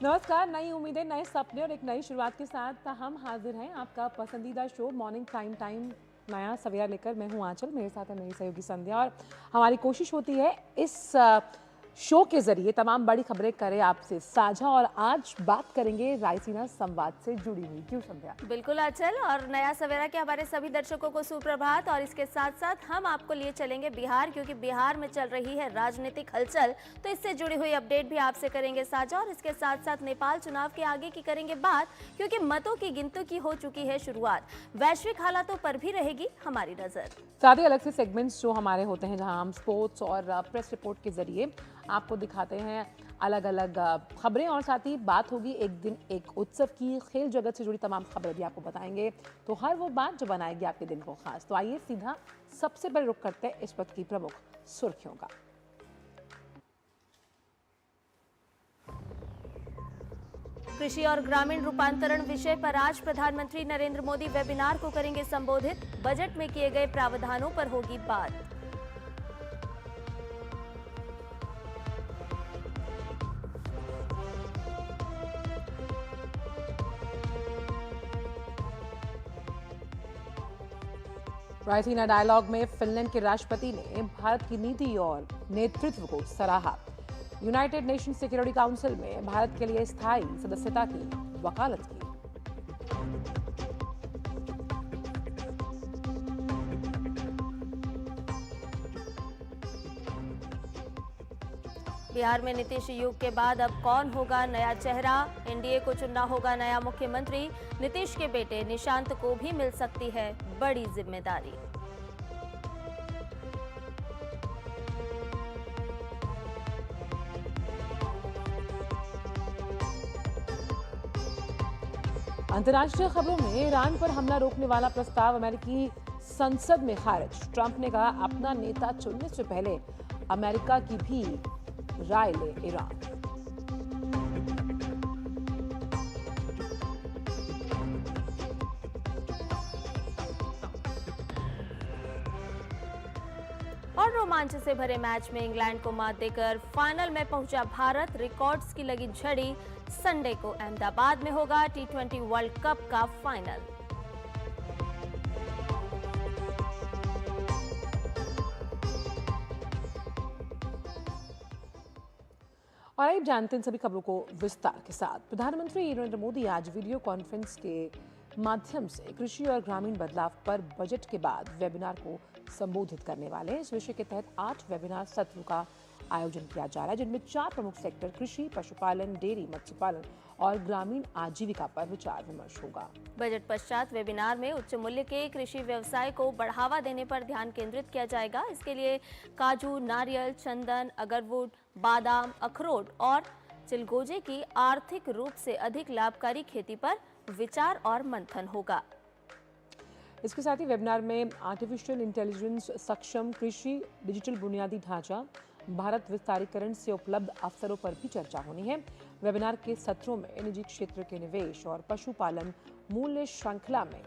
नमस्कार। नई उम्मीदें, नए सपने और एक नई शुरुआत के साथ हम हाजिर हैं आपका पसंदीदा शो मॉर्निंग प्राइम टाइम नया सवेरा लेकर। मैं हूं आंचल, मेरे साथ है मेरी सहयोगी संध्या और हमारी कोशिश होती है इस शो के जरिए तमाम बड़ी खबरें करें आपसे साझा। और आज बात करेंगे रायसीना संवाद से जुड़ी हुई। क्यों संध्या? बिल्कुल आंचल, और नया सवेरा के हमारे सभी दर्शकों को सुप्रभात। और इसके साथ साथ हम आपको लिए चलेंगे बिहार, क्योंकि बिहार में चल रही है राजनीतिक हलचल, तो इससे जुड़ी हुई अपडेट भी आपसे करेंगे साझा। और इसके साथ साथ नेपाल चुनाव के आगे की करेंगे बात, क्योंकि मतों की गिनती की हो चुकी है शुरुआत। वैश्विक हालातों पर भी रहेगी हमारी नजर। साथ ही अलग से सेगमेंट्स जो हमारे होते हैं, जहां हम स्पोर्ट्स और प्रेस रिपोर्ट के जरिए आपको दिखाते हैं अलग अलग खबरें। और साथ ही बात होगी एक दिन एक उत्सव की, खेल जगत से जुड़ी तमाम खबरें भी आपको बताएंगे। तो हर वो बात जो बनाएगी आपके दिन को खास। तो आइए सीधा सबसे पहले रुख करते हैं इस वक्त की प्रमुख सुर्खियों का। कृषि और ग्रामीण रूपांतरण विषय पर आज प्रधानमंत्री नरेंद्र मोदी वेबिनार को करेंगे संबोधित। बजट में किए गए प्रावधानों पर होगी बात। रायसीना डायलॉग में फिनलैंड के राष्ट्रपति ने भारत की नीति और नेतृत्व को सराहा। यूनाइटेड नेशन सिक्योरिटी काउंसिल में भारत के लिए स्थायी सदस्यता की वकालत की। बिहार में नीतीश युग के बाद अब कौन होगा नया चेहरा? एनडीए को चुनना होगा नया मुख्यमंत्री। नीतीश के बेटे निशांत को भी मिल सकती है बड़ी जिम्मेदारी। अंतर्राष्ट्रीय खबरों में ईरान पर हमला रोकने वाला प्रस्ताव अमेरिकी संसद में खारिज। ट्रंप ने कहा अपना नेता चुनने से पहले अमेरिका की भी राय ले ईरान। और रोमांच से भरे मैच में इंग्लैंड को मात देकर फाइनल में पहुंचा भारत। रिकॉर्ड्स की लगी झड़ी। संडे को अहमदाबाद में होगा टी20 वर्ल्ड कप का फाइनल। और आइए जानते हैं सभी खबरों को विस्तार के साथ। प्रधानमंत्री नरेंद्र मोदी आज वीडियो कॉन्फ्रेंस के माध्यम से कृषि और ग्रामीण बदलाव पर बजट के बाद वेबिनार को संबोधित करने वाले हैं। इस विषय के तहत 8 वेबिनार सत्र का आयोजन किया जा रहा है, जिनमें 4 प्रमुख सेक्टर कृषि, पशुपालन, डेयरी, मत्स्य पालन और ग्रामीण आजीविका पर विचार विमर्श होगा। बजट पश्चात वेबिनार में उच्च मूल्य के कृषि व्यवसाय को बढ़ावा देने पर ध्यान केंद्रित किया जाएगा। इसके लिए काजू, नारियल, चंदन, अगरवुड, बादाम, अखरोट और चिलगोजे की आर्थिक रूप से अधिक लाभकारी खेती पर विचार और मंथन होगा। इसके साथ ही वेबिनार में आर्टिफिशियल इंटेलिजेंस सक्षम कृषि, डिजिटल बुनियादी ढांचा, भारत विस्तारीकरण से उपलब्ध अवसरों पर भी चर्चा होनी है। वेबिनार के सत्रों में निजी क्षेत्र के निवेश और पशुपालन मूल्य श्रृंखला में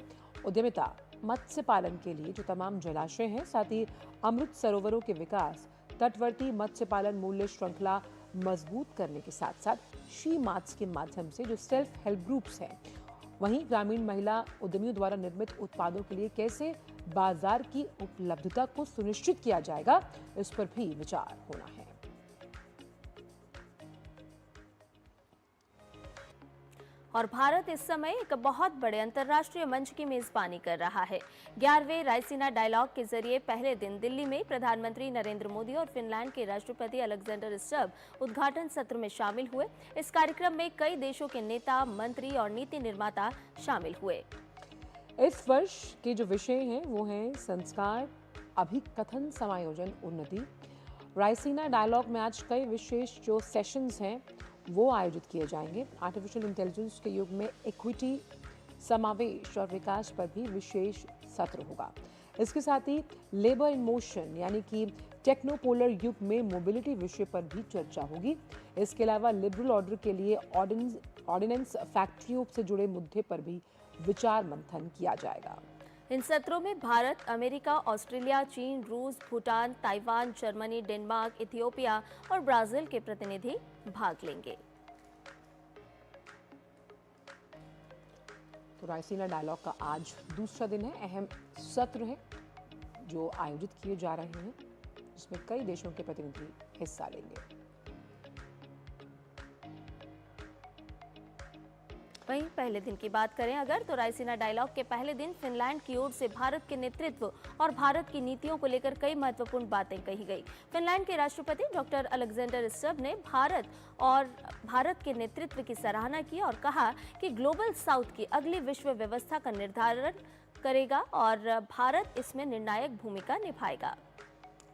उद्यमिता, मत्स्य पालन के लिए जो तमाम जलाशय हैं, साथ ही अमृत सरोवरों के विकास, तटवर्ती मत्स्य पालन मूल्य श्रृंखला मजबूत करने के साथ साथ शी मार्ट्स के माध्यम से जो सेल्फ हेल्प ग्रुप्स हैं, वहीं ग्रामीण महिला उद्यमियों द्वारा निर्मित उत्पादों के लिए कैसे बाजार की उपलब्धता को सुनिश्चित किया जाएगा, इस पर भी विचार होना है। और भारत इस समय एक बहुत बड़े अंतर्राष्ट्रीय मंच की मेजबानी कर रहा है। 11वें रायसीना डायलॉग के जरिए पहले दिन दिल्ली में प्रधानमंत्री नरेंद्र मोदी और फिनलैंड के राष्ट्रपति अलेक्जेंडर स्टब उद्घाटन सत्र में शामिल हुए। इस कार्यक्रम में कई देशों के नेता, मंत्री और नीति निर्माता शामिल हुए। इस वर्ष के जो विषय हैं वो हैं संस्कार, अभिकथन, समायोजन, उन्नति। रायसीना डायलॉग में आज कई विशेष जो सेशंस हैं वो आयोजित किए जाएंगे। आर्टिफिशियल इंटेलिजेंस के युग में इक्विटी, समावेश और विकास पर भी विशेष सत्र होगा। इसके साथ ही लेबर इन मोशन यानी कि टेक्नोपोलर युग में मोबिलिटी विषय पर भी चर्चा होगी। इसके अलावा लिबरल ऑर्डर के लिए ऑर्डिनेंस फैक्ट्रियों से जुड़े मुद्दे पर भी विचार मंथन किया जाएगा। इन सत्रों में भारत, अमेरिका, ऑस्ट्रेलिया, चीन, रूस, Bhutan, Taiwan, Germany, Denmark, Ethiopia और ब्राजील के प्रतिनिधि भाग लेंगे। तो रायसीना डायलॉग का आज दूसरा दिन है। अहम सत्र है जो आयोजित किए जा रहे हैं, जिसमें कई देशों के प्रतिनिधि हिस्सा लेंगे। वहीं पहले दिन की बात करें अगर तो रायसीना डायलॉग के पहले दिन फिनलैंड की ओर से भारत के नेतृत्व और भारत की नीतियों को लेकर कई महत्वपूर्ण बातें कही गई। फिनलैंड के राष्ट्रपति डॉक्टर अलेक्जेंडर स्टब ने भारत के नेतृत्व की सराहना की और कहा कि ग्लोबल साउथ की अगली विश्व व्यवस्था का निर्धारण करेगा और भारत इसमें निर्णायक भूमिका निभाएगा।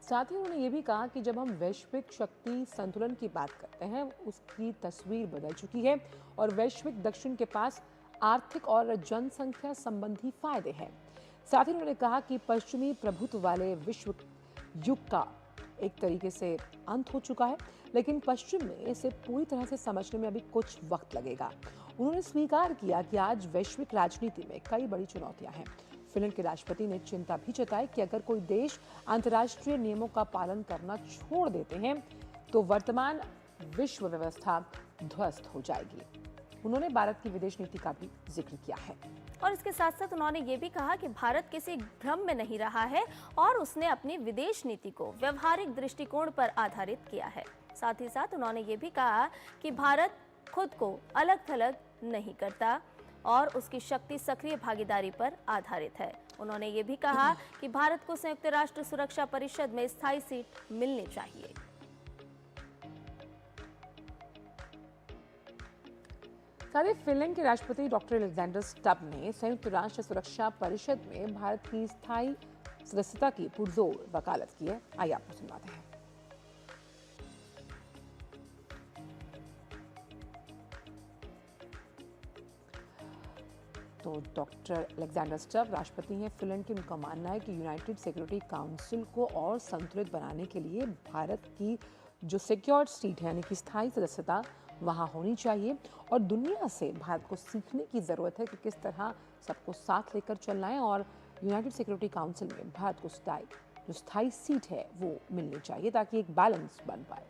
साथ ही उन्होंने ये भी कहा कि जब हम वैश्विक शक्ति संतुलन की बात करते हैं, उसकी तस्वीर बदल चुकी है और वैश्विक दक्षिण के पास आर्थिक और जनसंख्या संबंधी फायदे हैं। साथ ही उन्होंने कहा कि पश्चिमी प्रभुत्व वाले विश्व युग का एक तरीके से अंत हो चुका है, लेकिन पश्चिम में इसे पूरी तरह से समझने में अभी कुछ वक्त लगेगा। उन्होंने स्वीकार किया कि आज वैश्विक राजनीति में कई बड़ी चुनौतियां हैं। फिनलैंड के राष्ट्रपति ने चिंता भी जताई कि अगर कोई देश अंतर्राष्ट्रीय नियमों का पालन करना छोड़ देते हैं तो वर्तमान विश्व व्यवस्था ध्वस्त हो जाएगी। उन्होंने भारत की विदेश नीति का भी जिक्र किया है और इसके साथ साथ उन्होंने ये भी कहा कि भारत किसी भ्रम में नहीं रहा है और उसने अपनी विदेश नीति को व्यवहारिक दृष्टिकोण पर आधारित किया है। साथ ही साथ उन्होंने ये भी कहा कि भारत खुद को अलग थलग नहीं करता और उसकी शक्ति सक्रिय भागीदारी पर आधारित है। उन्होंने ये भी कहा कि भारत को संयुक्त राष्ट्र सुरक्षा परिषद में स्थायी सीट मिलनी चाहिए। साथ ही फिनलैंड के राष्ट्रपति डॉक्टर अलेक्जेंडर स्टब ने संयुक्त राष्ट्र सुरक्षा परिषद में भारत की स्थायी सदस्यता की पुरजोर वकालत की है। आइए आपको सुनवाते हैं। तो डॉक्टर अलेक्जेंडर स्टब राष्ट्रपति हैं फिनलैंड के। उनका मानना है कि यूनाइटेड सिक्योरिटी काउंसिल को और संतुलित बनाने के लिए भारत की जो सिक्योर्ड सीट है यानी कि स्थायी सदस्यता वहां होनी चाहिए और दुनिया से भारत को सीखने की ज़रूरत है कि किस तरह सबको साथ लेकर चलना है और यूनाइटेड सिक्योरिटी काउंसिल में भारत को जो स्थायी सीट है वो मिलनी चाहिए ताकि एक बैलेंस बन पाए।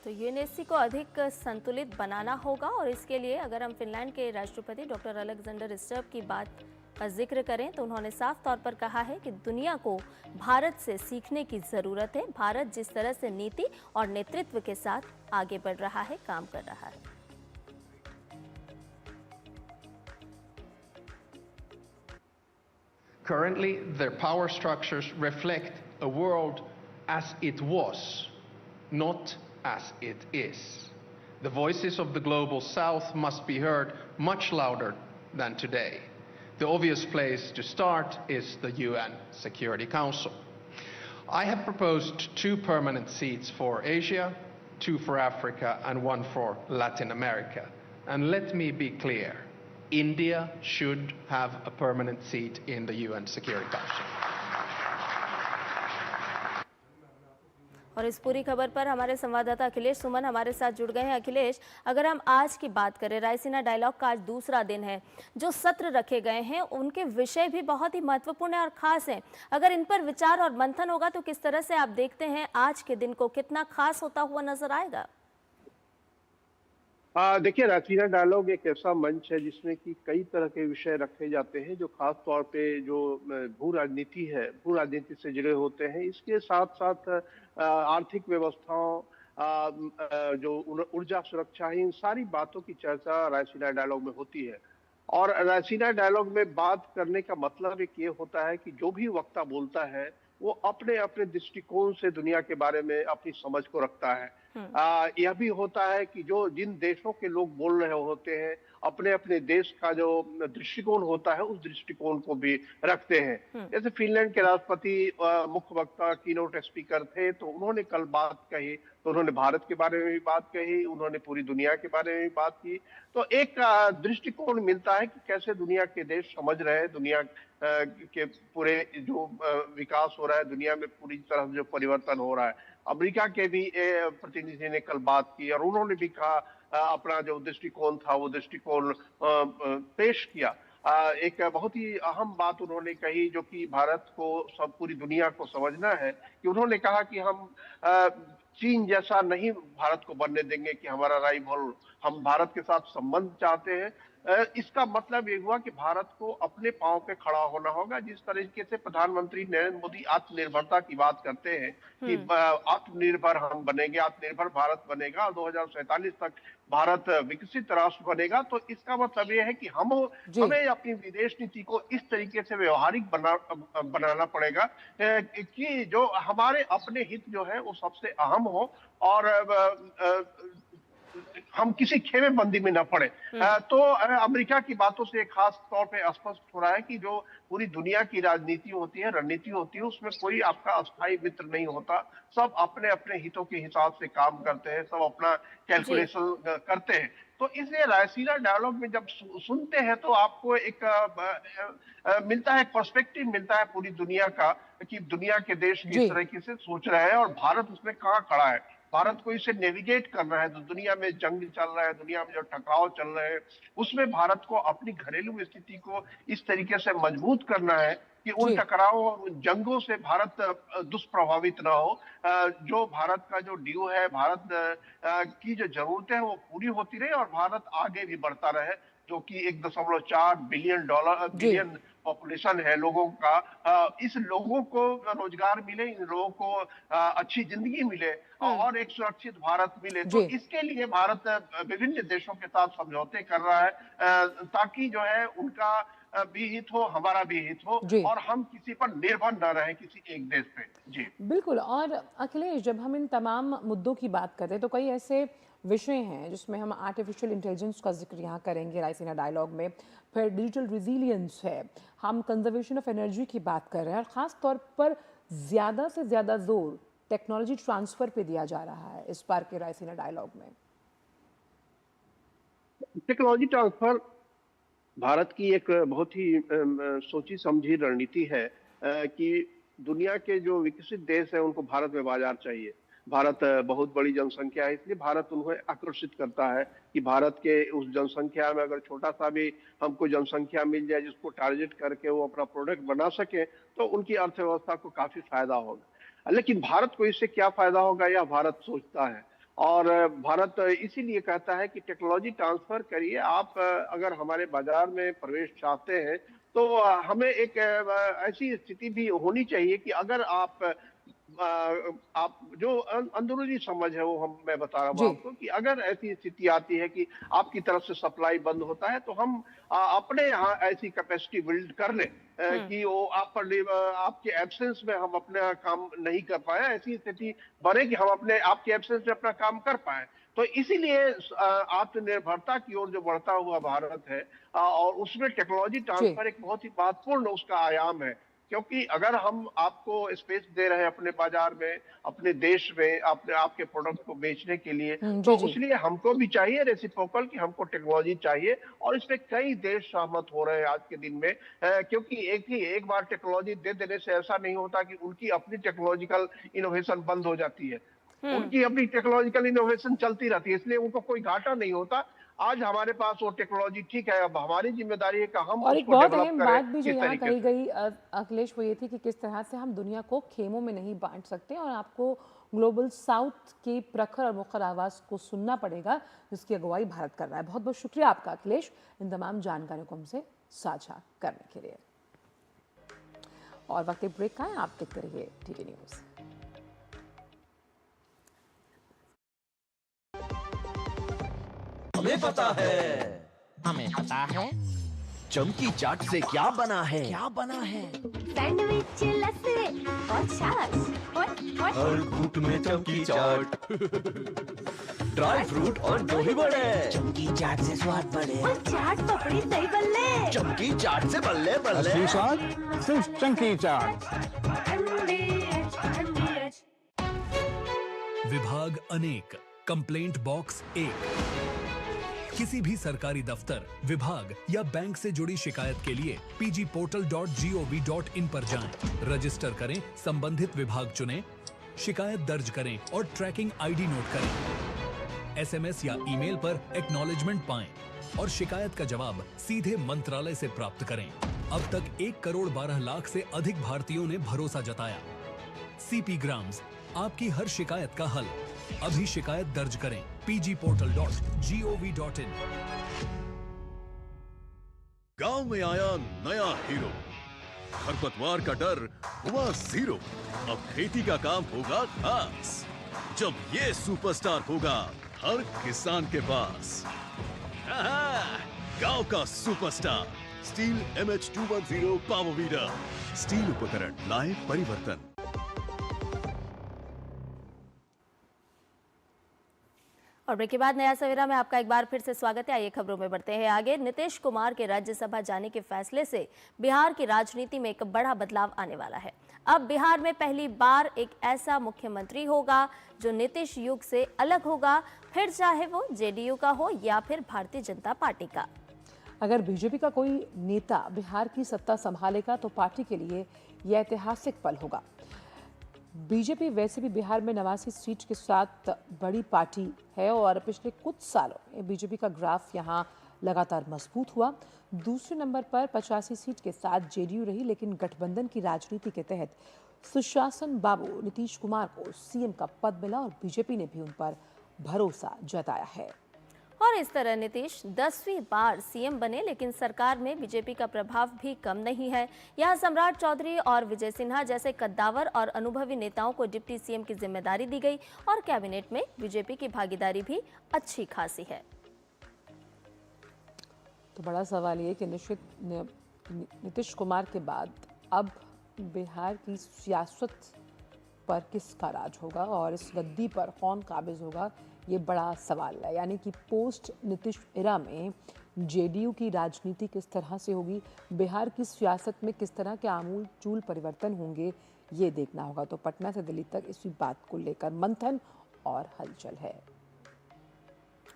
तो यूएनएससी को अधिक संतुलित बनाना होगा और इसके लिए अगर हम फिनलैंड के राष्ट्रपति डॉक्टर अलेक्जेंडर स्टब की बात का जिक्र करें तो उन्होंने साफ तौर पर कहा है कि दुनिया को भारत से सीखने की ज़रूरत है। भारत जिस तरह से नीति और नेतृत्व के साथ आगे बढ़ रहा है, काम कर रहा है। Currently, their power structures reflect a world as it was, not as it is. The voices of the global south must be heard much louder than today. The obvious place to start is the UN Security Council. I have proposed 2 permanent seats for Asia, 2 for Africa, and 1 for Latin America. And let me be clear, India should have a permanent seat in the UN Security Council. और इस पूरी खबर पर हमारे संवाददाता अखिलेश सुमन हमारे साथ जुड़ गए हैं। अखिलेश, अगर हम आज की बात करें, रायसीना डायलॉग का आज दूसरा दिन है, जो सत्र रखे गए हैं उनके विषय भी बहुत ही महत्वपूर्ण है और खास है। अगर इन पर विचार और मंथन होगा तो किस तरह से आप देखते हैं आज के दिन को कितना खास होता हुआ नजर आएगा? देखिए, रायसीना डायलॉग एक ऐसा मंच है जिसमें कि कई तरह के विषय रखे जाते हैं जो खास तौर पे जो भू राजनीति से जुड़े होते हैं। इसके साथ साथ आर्थिक व्यवस्थाओं, जो ऊर्जा सुरक्षा है, इन सारी बातों की चर्चा रायसीना डायलॉग में होती है। और रायसीना डायलॉग में बात करने का मतलब एक ये होता है कि जो भी वक्ता बोलता है वो अपने अपने दृष्टिकोण से दुनिया के बारे में अपनी समझ को रखता है। यह भी होता है कि जो जिन देशों के लोग बोल रहे होते हैं अपने अपने देश का जो दृष्टिकोण होता है उस दृष्टिकोण को भी रखते हैं। जैसे फिनलैंड के राष्ट्रपति मुख्य वक्ता कीनोट स्पीकर थे, तो उन्होंने कल बात कही, तो उन्होंने भारत के बारे में भी बात कही, उन्होंने पूरी दुनिया के बारे में भी बात की। तो एक दृष्टिकोण मिलता है कि कैसे दुनिया के देश समझ रहे हैं दुनिया के पूरे जो विकास हो रहा है, दुनिया में पूरी तरह जो परिवर्तन हो रहा है। अमेरिका के भी प्रतिनिधि ने कल बात की और उन्होंने भी कहा, अपना जो दृष्टिकोण था वो दृष्टिकोण पेश किया। एक बहुत ही अहम बात उन्होंने कही जो कि भारत को पूरी दुनिया को समझना है, कि उन्होंने कहा कि हम चीन जैसा नहीं भारत को बनने देंगे कि हमारा राइवल। हम भारत के साथ संबंध चाहते हैं, इसका मतलब ये हुआ कि भारत को अपने पांव पे खड़ा होना होगा। जिस तरीके से प्रधानमंत्री नरेंद्र मोदी आत्मनिर्भरता की बात करते हैं कि आत्मनिर्भर हम बनेंगे, आत्मनिर्भर भारत बनेगा और 2047 तक भारत विकसित राष्ट्र बनेगा, तो इसका मतलब यह है कि हमें अपनी विदेश नीति को इस तरीके से व्यवहारिक बनाना पड़ेगा कि जो हमारे अपने हित जो है वो सबसे अहम हो और हम किसी खेमेबंदी में न पड़े। तो अमेरिका की बातों से खास तौर पे स्पष्ट हो रहा है कि जो पूरी दुनिया की राजनीति होती है, रणनीति होती है, उसमें कोई आपका अस्थायी मित्र नहीं होता। सब अपने अपने हितों के हिसाब से काम करते हैं, सब अपना कैलकुलेशन करते हैं। तो इसलिए रायसीना डायलॉग में जब सुनते हैं तो आपको एक मिलता है, पर्सपेक्टिव मिलता है पूरी दुनिया का कि दुनिया के देश किस तरीके से सोच रहे हैं और भारत उसमें कहाँ खड़ा है। भारत को इसे नेविगेट करना है। तो दुनिया में जंग चल रहा है, दुनिया में जो टकराव चल रहे हैं, उसमें भारत को अपनी घरेलू स्थिति को इस तरीके से मजबूत करना है कि उन टकरावों और उन जंगों से भारत दुष्प्रभावित ना हो। जो भारत का जो ड्यू है, भारत की जो जरूरतें हैं वो पूरी होती रहे और भारत आगे भी बढ़ता रहे, जो कि 1.4 बिलियन पॉपुलेशन है लोगों का। इस लोगों को रोजगार मिले, इन लोगों को अच्छी जिंदगी मिले और एक सुरक्षित भारत मिले। तो इसके लिए भारत विभिन्न देशों के साथ समझौते कर रहा है ताकि जो है उनका भी हित हो, हमारा भी हित हो और हम किसी पर निर्भर न रहे, किसी एक देश पे। जी बिल्कुल। और अखिलेश, जब हम इन तमाम मुद्दों की बात करते हैं तो कई ऐसे विषय हैं जिसमें हम आर्टिफिशियल इंटेलिजेंस का जिक्र यहाँ करेंगे रायसीना डायलॉग में, फिर डिजिटल रिजिलियंस है, हम कंजर्वेशन ऑफ एनर्जी की बात कर रहे हैं और ख़ास तौर पर ज़्यादा से ज़्यादा जोर टेक्नोलॉजी ट्रांसफ़र पे दिया जा रहा है इस बार के रायसीना डायलॉग में। टेक्नोलॉजी ट्रांसफ़र भारत की एक बहुत ही सोची समझी रणनीति है कि दुनिया के जो विकसित देश हैं उनको भारत में बाजार चाहिए। भारत बहुत बड़ी जनसंख्या है, इसलिए भारत उन्हें आकर्षित करता है कि भारत के उस जनसंख्या में अगर छोटा सा भी हमको जनसंख्या मिल जाए जिसको टारगेट करके वो अपना प्रोडक्ट बना सके तो उनकी अर्थव्यवस्था को काफी फायदा होगा। लेकिन भारत को इससे क्या फायदा होगा यह भारत सोचता है और भारत इसीलिए कहता है कि टेक्नोलॉजी ट्रांसफर करिए। आप अगर हमारे बाजार में प्रवेश चाहते हैं तो हमें एक ऐसी स्थिति भी होनी चाहिए कि अगर आप जो अंदरूनी समझ है वो मैं बता रहा हूँ आपको कि अगर ऐसी स्थिति आती है कि आपकी तरफ से सप्लाई बंद होता है तो हम अपने यहाँ ऐसी कैपेसिटी बिल्ड कर लें कि वो आपके एब्सेंस में हम अपना काम नहीं कर पाए, ऐसी स्थिति बने कि हम अपने आपके एब्सेंस में अपना काम कर पाए। तो इसीलिए आत्मनिर्भरता की ओर जो बढ़ता हुआ भारत है और उसमें टेक्नोलॉजी ट्रांसफर एक बहुत ही महत्वपूर्ण उसका आयाम है। क्योंकि अगर हम आपको स्पेस दे रहे हैं अपने बाजार में, अपने देश में, अपने आपके प्रोडक्ट को बेचने के लिए, तो इसलिए हमको भी चाहिए रेसिप्रोकल कि हमको टेक्नोलॉजी चाहिए और इसमें कई देश सहमत हो रहे हैं आज के दिन में। क्योंकि एक बार टेक्नोलॉजी दे देने से ऐसा नहीं होता कि उनकी अपनी टेक्नोलॉजिकल इनोवेशन बंद हो जाती है। उनकी अपनी टेक्नोलॉजिकल इनोवेशन चलती रहती है, इसलिए उनको कोई घाटा नहीं होता। आज हमारे पास वो टेक्नोलॉजी ठीक है, अब हमारी जिम्मेदारी है कि हम और एक बहुत अहम बात भी जो यहाँ कही गई अखिलेश वो ये थी कि किस तरह से हम दुनिया को खेमों में नहीं बांट सकते और आपको ग्लोबल साउथ की प्रखर और मुखर आवाज़ को सुनना पड़ेगा जिसकी अगुवाई भारत कर रहा है। बहुत बहुत शुक्रिया आपका अखिलेश इन तमाम जानकारियों को हमसे साझा करने के लिए। और वक्त ब्रेक का है, आप देखते रहिए टीटी न्यूज़। हमें पता है चमकी चाट से क्या बना है सैंडविच, लस्सी और छाछ और हर घूंट में चमकी चाट ड्राई फ्रूट और दही बड़े, चमकी चाट से स्वाद बढ़े और चाट पपड़ी दही बल्ले, चमकी चाट से बल्ले बल्ले स्वाद सिर्फ चमकी चाट। विभाग अनेक, कंप्लेंट बॉक्स 1। किसी भी सरकारी दफ्तर, विभाग या बैंक से जुड़ी शिकायत के लिए pgportal.gov.in पर जाएं, रजिस्टर करें, संबंधित विभाग चुनें, शिकायत दर्ज करें और ट्रैकिंग आईडी नोट करें। एसएमएस या ईमेल पर एक्नॉलेजमेंट पाएं और शिकायत का जवाब सीधे मंत्रालय से प्राप्त करें। अब तक 1 करोड़ 12 लाख से अधिक भारतीयों ने भरोसा जताया। सीपी ग्राम्स, आपकी हर शिकायत का हल। अभी शिकायत दर्ज करें pgportal.gov.in। गांव में आया नया हीरो, खरपतवार का डर हुआ जीरो। अब खेती का काम होगा खास, जब ये सुपरस्टार होगा हर किसान के पास। गांव का superstar steel MH210 power weeder. Steel उपकरण लाए परिवर्तन। और ब्रेक के बाद नया सवेरा में आपका एक बार फिर से स्वागत है। आइए खबरों में बढ़ते हैं आगे। नीतीश कुमार के राज्यसभा जाने के फैसले से बिहार की राजनीति में एक बड़ा बदलाव आने वाला है। अब बिहार में पहली बार एक ऐसा मुख्यमंत्री होगा जो नीतीश युग से अलग होगा, फिर चाहे वो जेडीयू का हो या फिर भारतीय जनता पार्टी का। अगर बीजेपी का कोई नेता बिहार की सत्ता संभालेगा तो पार्टी के लिए यह ऐतिहासिक पल होगा। बीजेपी वैसे भी बिहार में 89 सीट के साथ बड़ी पार्टी है और पिछले कुछ सालों में बीजेपी का ग्राफ यहां लगातार मजबूत हुआ। दूसरे नंबर पर 85 सीट के साथ जेडीयू रही, लेकिन गठबंधन की राजनीति के तहत सुशासन बाबू नीतीश कुमार को सीएम का पद मिला और बीजेपी ने भी उन पर भरोसा जताया है। और इस तरह नीतीश 10वीं बार सीएम बने, लेकिन सरकार में बीजेपी का प्रभाव भी कम नहीं है। यहाँ सम्राट चौधरी और विजय सिन्हा जैसे कद्दावर और अनुभवी नेताओं को डिप्टी सीएम की जिम्मेदारी दी गई और कैबिनेट में बीजेपी की भागीदारी भी अच्छी खासी है। तो बड़ा सवाल ये कि नीतीश कुमार के बाद अब बिहार की सियासत पर किसका राज होगा और इस गद्दी पर कौन काबिज होगा, ये बड़ा सवाल है। यानी कि पोस्ट नीतीश एरा में जेडीयू की राजनीति किस तरह से होगी, बिहार की सियासत में किस तरह के आमूल परिवर्तन होंगे, ये देखना होगा। तो पटना से दिल्ली तक इसी बात को लेकर मंथन और हलचल है।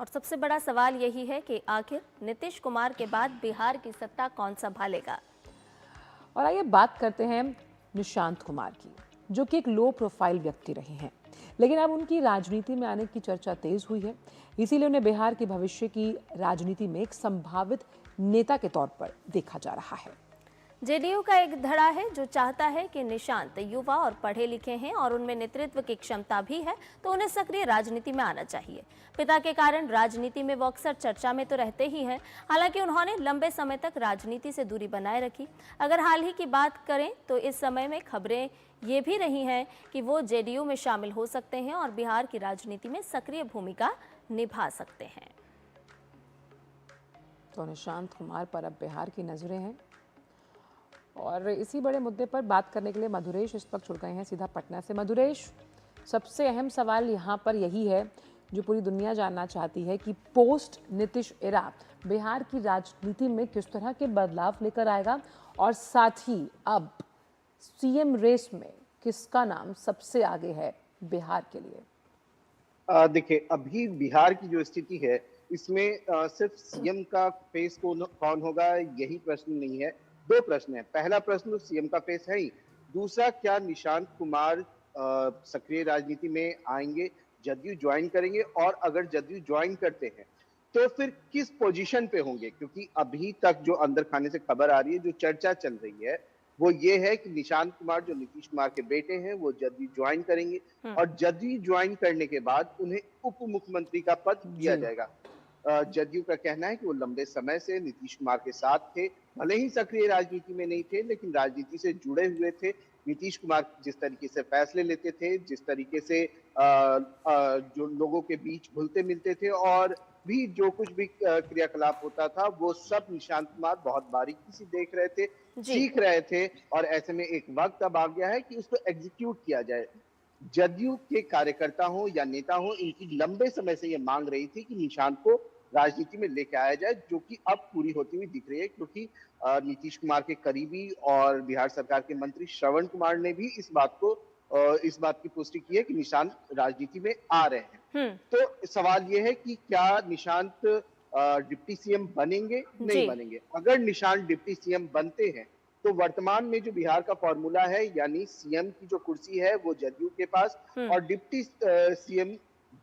और सबसे बड़ा सवाल यही है कि आखिर नीतीश कुमार के बाद बिहार की सत्ता कौन संभालेगा। और आइए बात करते हैं निशांत कुमार की, जो कि एक लो प्रोफाइल व्यक्ति रहे हैं, लेकिन अब उनकी राजनीति में आने की चर्चा तेज हुई है। इसीलिए उन्हें बिहार की भविष्य की राजनीति में एक संभावित नेता के तौर पर देखा जा रहा है। जेडीयू का एक धड़ा है जो चाहता है कि निशांत युवा और पढ़े लिखे हैं और उनमें नेतृत्व की क्षमता भी है, तो उन्हें सक्रिय राजनीति में आना चाहिए। पिता के कारण राजनीति में वो अक्सर चर्चा में तो रहते ही हैं, हालांकि उन्होंने लंबे समय तक राजनीति से दूरी बनाए रखी। अगर हाल ही की बात करें तो इस समय में खबरें ये भी रही हैं कि वो जेडीयू में शामिल हो सकते हैं और बिहार की राजनीति में सक्रिय भूमिका निभा सकते हैं। तो निशांत कुमार पर अब बिहार की नजरें हैं और इसी बड़े मुद्दे पर बात करने के लिए मधुरेश इस वक्त जुड़ गए हैं सीधा पटना से। मधुरेश, सबसे अहम सवाल यहाँ पर यही है जो पूरी दुनिया जानना चाहती है कि पोस्ट नीतीश एरा बिहार की राजनीति में किस तरह के बदलाव लेकर आएगा और साथ ही अब सीएम रेस में किसका नाम सबसे आगे है बिहार के लिए। देखिए, अभी बिहार की जो स्थिति है इसमें सिर्फ सीएम का फेस कौन होगा यही प्रश्न नहीं है, दो प्रश्न है। पहला प्रश्न तो सीएम का फेस है ही, दूसरा क्या निशांत कुमार सक्रिय राजनीति में आएंगे, जदयू ज्वाइन करेंगे, और अगर जदयू ज्वाइन करते हैं तो फिर किस पोजीशन पे होंगे। क्योंकि अभी तक जो अंदर खाने से खबर आ रही है, जो चर्चा चल रही है, वो ये है कि निशांत कुमार जो नीतीश कुमार के बेटे हैं वो जदयू ज्वाइन करेंगे और जदयू ज्वाइन करने के बाद उन्हें उप मुख्यमंत्री का पद दिया जाएगा। जदयू का कहना है कि वो लंबे समय से नीतीश कुमार के साथ थे, भले ही सक्रिय राजनीति में नहीं थे लेकिन राजनीति से जुड़े हुए थे। नीतीश कुमार जिस तरीके से फैसले लेते थे, जिस तरीके से जो लोगों के बीच घुलते मिलते थे और भी जो कुछ भी क्रियाकलाप होता था, वो सब निशांत कुमार बहुत बारीकी से देख रहे थे, सीख रहे थे। और ऐसे में एक वक्त अब आ गया है कि उसको एग्जीक्यूट किया जाए। जदयू के कार्यकर्ता हो या नेता हो, इनकी लंबे समय से ये मांग रही थी कि निशांत को राजनीति में लेके आया जाए, जो कि अब पूरी होती हुई दिख रही है। क्योंकि नीतीश कुमार के करीबी और बिहार सरकार के मंत्री श्रवण कुमार ने भी इस बात की पुष्टि की है कि निशांत राजनीति में आ रहे हैं। तो सवाल ये है कि क्या निशांत डिप्टी सीएम बनेंगे, नहीं बनेंगे। अगर निशांत डिप्टी सीएम बनते हैं तो वर्तमान में जो बिहार का फॉर्मूला है, यानी सीएम की जो कुर्सी है वो जदयू के पास और डिप्टी सीएम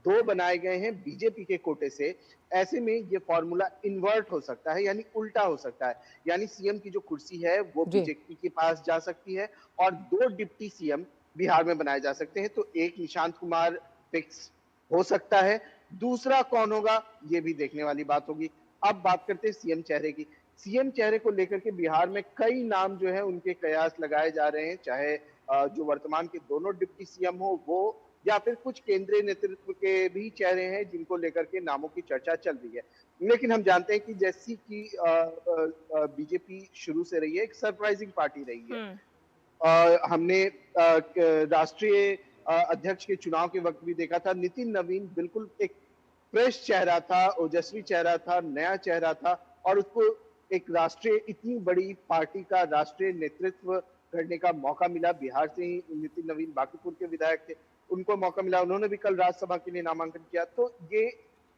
2 बनाए गए हैं बीजेपी के कोटे से। ऐसे में ये फॉर्मूला इन्वर्ट हो सकता है, यानी उल्टा हो सकता है। यानी सीएम की जो कुर्सी है वो बीजेपी के पास जा सकती है और 2 डिप्टी सीएम बिहार में बनाए जा सकते हैं। तो एक निशांत कुमार फिक्स हो सकता है, दूसरा कौन होगा ये भी देखने वाली बात होगी। अब बात करते हैं सीएम चेहरे की। सीएम चेहरे को लेकर के बिहार में कई नाम जो है उनके कयास लगाए जा रहे हैं, चाहे जो वर्तमान के दोनों डिप्टी सीएम हो वो, या फिर कुछ केंद्रीय नेतृत्व के भी चेहरे हैं जिनको लेकर के नामों की चर्चा चल रही है। लेकिन हम जानते हैं कि जैसी कि बीजेपी शुरू से रही है, एक सरप्राइजिंग पार्टी रही है। हमने राष्ट्रीय अध्यक्ष के चुनाव के वक्त भी देखा था, नितिन नवीन बिल्कुल एक फ्रेश चेहरा था, ओजस्वी चेहरा था, नया चेहरा था, और उसको एक राष्ट्रीय इतनी बड़ी पार्टी का राष्ट्रीय नेतृत्व करने का मौका मिला। बिहार से ही नितिन नवीन बांकीपुर के विधायक थे, उनको मौका मिला, उन्होंने भी कल राज्यसभा के लिए नामांकन किया। तो ये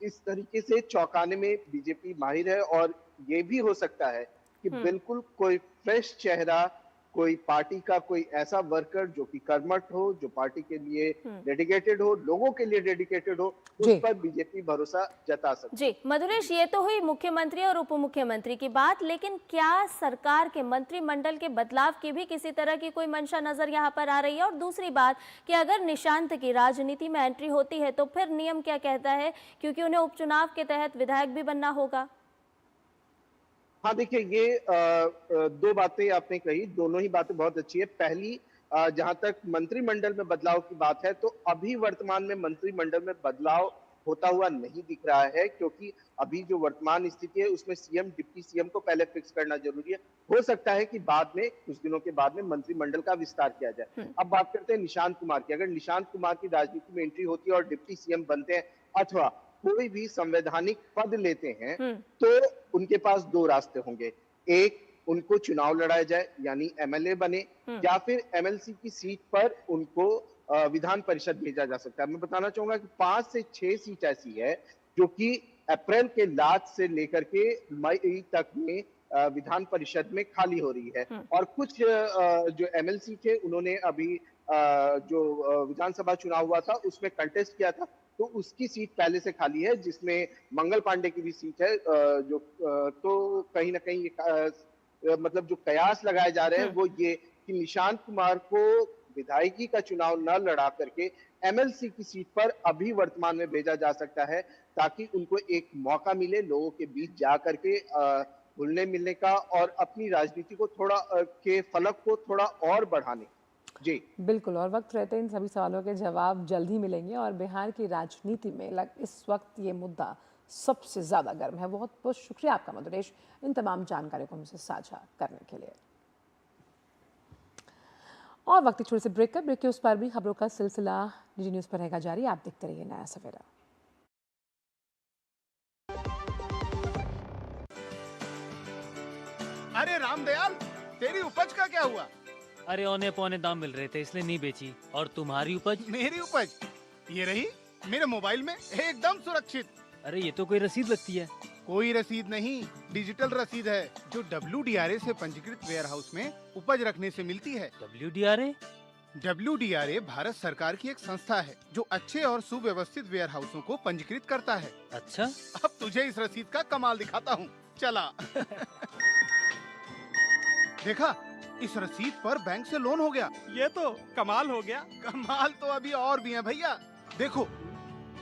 इस तरीके से चौंकाने में बीजेपी माहिर है, और ये भी हो सकता है कि बिल्कुल कोई फ्रेश चेहरा, कोई पार्टी का कोई ऐसा वर्कर जो कि कर्मठ हो, जो पार्टी के लिए डेडिकेटेड हो, लोगों के लिए डेडिकेटेड हो, उस पर बीजेपी भरोसा जता सकती जी। मधुरेश, ये तो हुई मुख्यमंत्री और उप मुख्यमंत्री की बात, लेकिन क्या सरकार के मंत्रिमंडल के बदलाव की भी किसी तरह की कोई मंशा नजर यहाँ पर आ रही है? और दूसरी बात कि अगर निशांत की राजनीति में एंट्री होती है तो फिर नियम क्या कहता है, क्योंकि उन्हें उपचुनाव के तहत विधायक भी बनना होगा? हाँ, देखिए, ये दो बातें आपने कही, दोनों ही बातें बहुत अच्छी है। पहली, जहां तक मंत्रिमंडल में बदलाव की बात है, तो अभी वर्तमान में मंत्रिमंडल में बदलाव होता हुआ नहीं दिख रहा है, क्योंकि अभी जो वर्तमान स्थिति है उसमें सीएम डिप्टी सीएम को पहले फिक्स करना जरूरी है। हो सकता है कि बाद में, कुछ दिनों के बाद में मंत्रिमंडल का विस्तार किया जाए। अब बात करते हैं निशांत कुमार की। अगर निशांत कुमार की राजनीति में एंट्री होती है और डिप्टी सीएम बनते हैं, अथवा कोई भी संवैधानिक पद लेते हैं, तो उनके पास दो रास्ते होंगे। एक, उनको चुनाव लड़ाया जाए, यानी एमएलए बने, या फिर एमएलसी की सीट पर उनको विधान परिषद भेजा जा सकता है। मैं बताना चाहूंगा कि 5 से 6 सीट ऐसी है जो कि अप्रैल के लास्ट से लेकर के मई तक में विधान परिषद में खाली हो रही है। और कुछ जो एमएलसी थे, उन्होंने अभी जो विधानसभा चुनाव हुआ था उसमें कंटेस्ट किया था, तो उसकी सीट पहले से खाली है, जिसमें मंगल पांडे की भी सीट है। जो तो कहीं ना कहीं मतलब जो कयास लगाए जा रहे हैं वो ये कि निशांत कुमार को विधायकी का चुनाव न लड़ा करके एमएलसी की सीट पर अभी वर्तमान में भेजा जा सकता है, ताकि उनको एक मौका मिले लोगों के बीच जा करके घुलने मिलने का, और अपनी राजनीति को थोड़ा के फलक को थोड़ा और बढ़ाने। जी बिल्कुल, और वक्त रहते इन सभी सवालों के जवाब जल्द ही मिलेंगे। और बिहार की राजनीति में इस वक्त ये मुद्दा सबसे ज़्यादा गर्म है। बहुत बहुत शुक्रिया आपका मधुरेश, इन तमाम जानकारियों को हमसे साझा करने के लिए। और वक्त छोटे से ब्रेक के उस पर भी खबरों का सिलसिला डीडी न्यूज़ पर रहेगा जारी। आप देखते रहिए नया सवेरा। अरे रामदयाल, तेरी उपज का क्या हुआ? अरे औने पौने दाम मिल रहे थे इसलिए नहीं बेची। और तुम्हारी उपज? मेरी उपज ये रही मेरे मोबाइल में, एकदम सुरक्षित। अरे ये तो कोई रसीद लगती है। कोई रसीद नहीं, डिजिटल रसीद है जो WDRA से पंजीकृत वेयर हाउस में उपज रखने से मिलती है। WDRA? WDRA भारत सरकार की एक संस्था है जो अच्छे और सुव्यवस्थित वेयर हाउसों को पंजीकृत करता है। अच्छा, अब तुझे इस रसीद का कमाल दिखाता हूँ, चला। देखा, इस रसीद पर बैंक से लोन हो गया। ये तो कमाल हो गया। कमाल तो अभी और भी है भैया। देखो,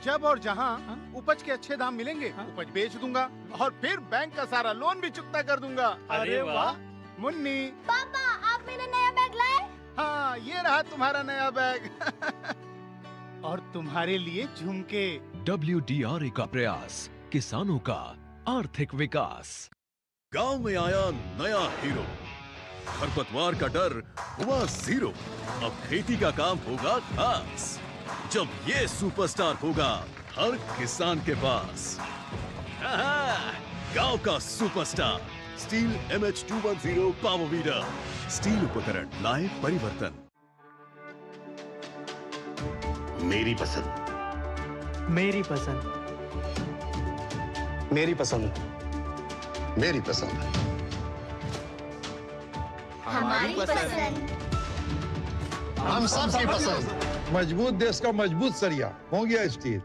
जब और जहाँ उपज के अच्छे दाम मिलेंगे, उपज बेच दूंगा और फिर बैंक का सारा लोन भी चुकता कर दूंगा। अरे वाह। मुन्नी, पापा, आप मेरा नया बैग लाए? हाँ, ये रहा तुम्हारा नया बैग। और तुम्हारे लिए झुमके। WDRA का प्रयास, किसानों का आर्थिक विकास। गांव में आया नया हीरो, खरपतवार का डर हुआ जीरो। अब खेती का काम होगा खास, जब ये सुपरस्टार होगा हर किसान के पास। गांव का superstar steel MH210 power weeder. Steel उपकरण लाए परिवर्तन। मेरी पसंद, मेरी पसंद, मेरी पसंद, मेरी पसंद, हमारी पसंद, हम सबकी पसंद। मजबूत देश का मजबूत सरिया हो गया स्टील।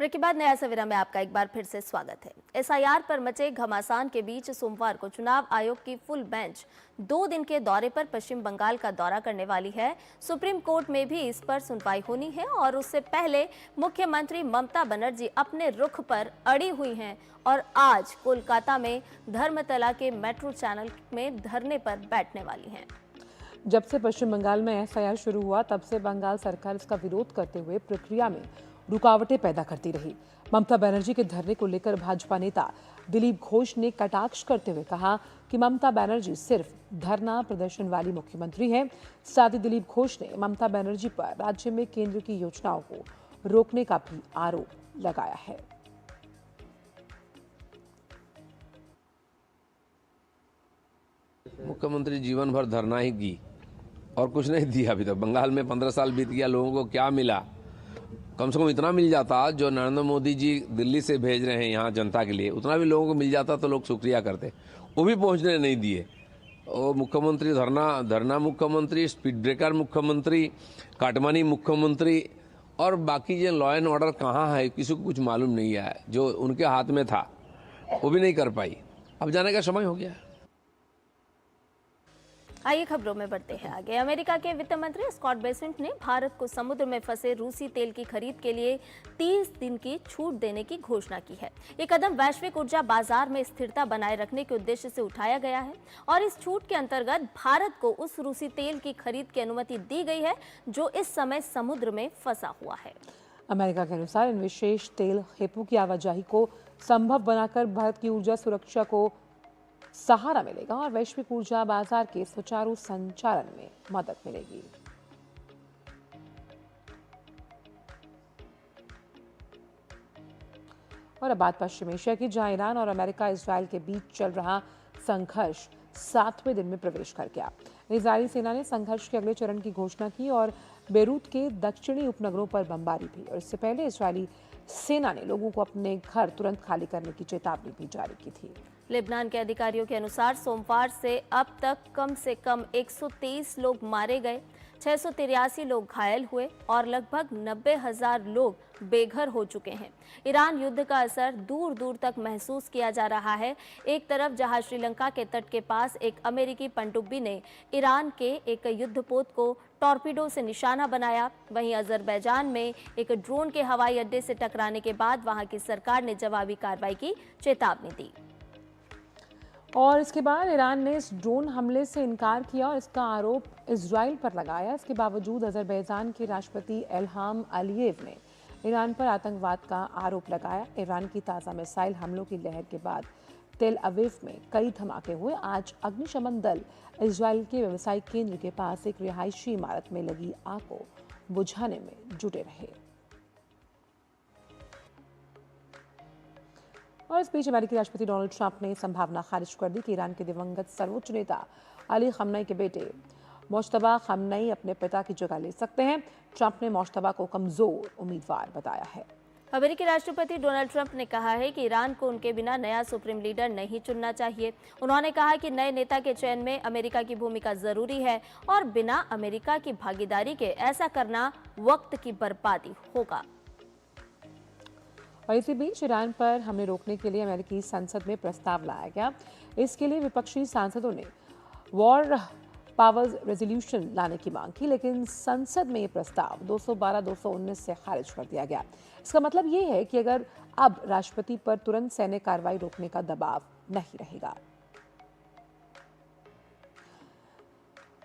ब्रेक के बाद नया सवेरा में आपका एक बार फिर से स्वागत है। एसआईआर पर मचे घमासान के बीच सोमवार को चुनाव आयोग की फुल बेंच 2 दिन के दौरे पर पश्चिम बंगाल का दौरा करने वाली है। सुप्रीम कोर्ट में भी इस पर सुनवाई होनी है और उससे पहले मुख्यमंत्री ममता बनर्जी अपने रुख पर अड़ी हुई हैं और आज कोलकाता में धर्मतला के मेट्रो चैनल में धरने पर बैठने वाली हैं। जब से पश्चिम बंगाल में एसआईआर शुरू हुआ तब से बंगाल सरकार इसका विरोध करते हुए प्रक्रिया में रुकावटें पैदा करती रही। ममता बनर्जी के धरने को लेकर भाजपा नेता दिलीप घोष ने कटाक्ष करते हुए कहा कि ममता बनर्जी सिर्फ धरना प्रदर्शन वाली मुख्यमंत्री है। साथ ही दिलीप घोष ने ममता बनर्जी पर राज्य में केंद्र की योजनाओं को रोकने का भी आरोप लगाया है। मुख्यमंत्री जीवन भर धरना ही की और कुछ नहीं दिया अभी तक। बंगाल में 15 साल बीत गया, लोगों को क्या मिला? कम से कम इतना मिल जाता जो नरेंद्र मोदी जी दिल्ली से भेज रहे हैं यहाँ जनता के लिए, उतना भी लोगों को मिल जाता तो लोग शुक्रिया करते। वो भी पहुँचने नहीं दिए। वो मुख्यमंत्री धरना मुख्यमंत्री, स्पीड ब्रेकर मुख्यमंत्री, काटमानी मुख्यमंत्री और बाकी ये लॉ एंड ऑर्डर कहाँ है किसी को कुछ मालूम नहीं है। जो उनके हाथ में था वो भी नहीं कर पाई। अब जाने का समय हो गया। आइए खबरों में बढ़ते हैं आगे। अमेरिका के वित्त मंत्री स्कॉट बेसेंट ने भारत को समुद्र में फंसे रूसी तेल की खरीद के लिए 30 दिन की छूट देने की घोषणा की है। ये कदम वैश्विक ऊर्जा बाजार में स्थिरता बनाए रखने के उद्देश्य से उठाया गया है और इस छूट के अंतर्गत भारत को उस रूसी तेल की खरीद की अनुमति दी गई है जो इस समय समुद्र में फंसा हुआ है। अमेरिका के अनुसार इन विशेष तेल खेपों की आवाजाही को संभव बनाकर भारत की ऊर्जा सुरक्षा को सहारा मिलेगा और वैश्विक ऊर्जा बाजार के सुचारू संचालन में मदद मिलेगी। और अब बात पश्चिम एशिया की, जहां ईरान और अमेरिका इजराइल के बीच चल रहा संघर्ष 7वें दिन में प्रवेश कर गया। इजरायली सेना ने संघर्ष के अगले चरण की घोषणा की और बेरूत के दक्षिणी उपनगरों पर बमबारी की और इससे पहले इजरायली सेना ने लोगों को अपने घर तुरंत खाली करने की चेतावनी भी जारी की थी। लेबनान के अधिकारियों के अनुसार सोमवार से अब तक कम से कम 123 लोग मारे गए, 683 लोग घायल हुए और लगभग 90,000 लोग बेघर हो चुके हैं। ईरान युद्ध का असर दूर दूर तक महसूस किया जा रहा है। एक तरफ जहां श्रीलंका के तट के पास एक अमेरिकी पनडुब्बी ने ईरान के एक युद्धपोत को टॉर्पीडो से निशाना बनाया, वहीं अजरबैजान में एक ड्रोन के हवाई अड्डे से टकराने के बाद वहां की सरकार ने जवाबी कार्रवाई की चेतावनी दी। और इसके बाद ईरान ने इस ड्रोन हमले से इनकार किया और इसका आरोप इजराइल पर लगाया। इसके बावजूद अजरबैजान के राष्ट्रपति इल्हाम अलियेव ने ईरान पर आतंकवाद का आरोप लगाया। ईरान की ताज़ा मिसाइल हमलों की लहर के बाद तेल अवीव में कई धमाके हुए। आज अग्निशमन दल इजराइल के व्यावसायिक केंद्र के पास एक रिहायशी इमारत में लगी आग को बुझाने में जुटे रहे। और इस बीच अमेरिकी राष्ट्रपति डोनाल्ड ट्रंप ने संभावना खारिज कर दी कि ईरान के दिवंगत सर्वोच्च नेता अली खमनई के बेटे मोज्तबा खमनई अपने पिता की जगह ले सकते हैं। ट्रंप ने मोज्तबा को कमजोर उम्मीदवार बताया है। अमेरिकी राष्ट्रपति डोनाल्ड ट्रंप ने कहा है कि ईरान को उनके बिना नया सुप्रीम लीडर नहीं चुनना चाहिए। उन्होंने कहा कि नए नेता के चयन में अमेरिका की भूमिका जरूरी है और बिना अमेरिका की भागीदारी के ऐसा करना वक्त की बर्बादी होगा। और इसी बीच ईरान पर हमले रोकने के लिए अमेरिकी संसद में प्रस्ताव लाया गया। इसके लिए विपक्षी सांसदों ने वॉर पावर्स रेजोल्यूशन लाने की मांग की, लेकिन संसद में ये प्रस्ताव 212-219 से खारिज कर दिया गया। इसका मतलब ये है कि अगर अब राष्ट्रपति पर तुरंत सैन्य कार्रवाई रोकने का दबाव नहीं रहेगा।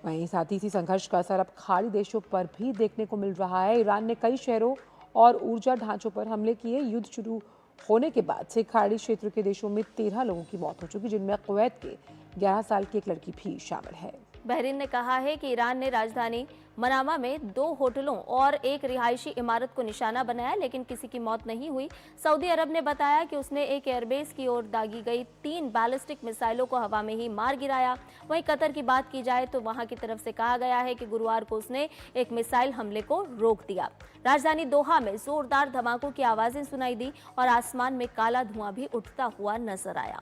वहीं साथ ही इसी संघर्ष का असर अब खाड़ी देशों पर भी देखने को मिल रहा है। ईरान ने कई शहरों और ऊर्जा ढांचों पर हमले किए। युद्ध शुरू होने के बाद से खाड़ी क्षेत्र के देशों में 13 लोगों की मौत हो चुकी, जिनमें कुवैत के 11 साल की एक लड़की भी शामिल है। बहरीन ने कहा है कि ईरान ने राजधानी मनामा में 2 होटलों और एक रिहायशी इमारत को निशाना बनाया, लेकिन किसी की मौत नहीं हुई। सऊदी अरब ने बताया कि उसने एक एयरबेस की ओर दागी गई 3 बैलिस्टिक मिसाइलों को हवा में ही मार गिराया। वहीं कतर की बात की जाए तो वहां की तरफ से कहा गया है कि गुरुवार को उसने एक मिसाइल हमले को रोक दिया। राजधानी दोहा में जोरदार धमाकों की आवाजें सुनाई दी और आसमान में काला धुआं भी उठता हुआ नजर आया।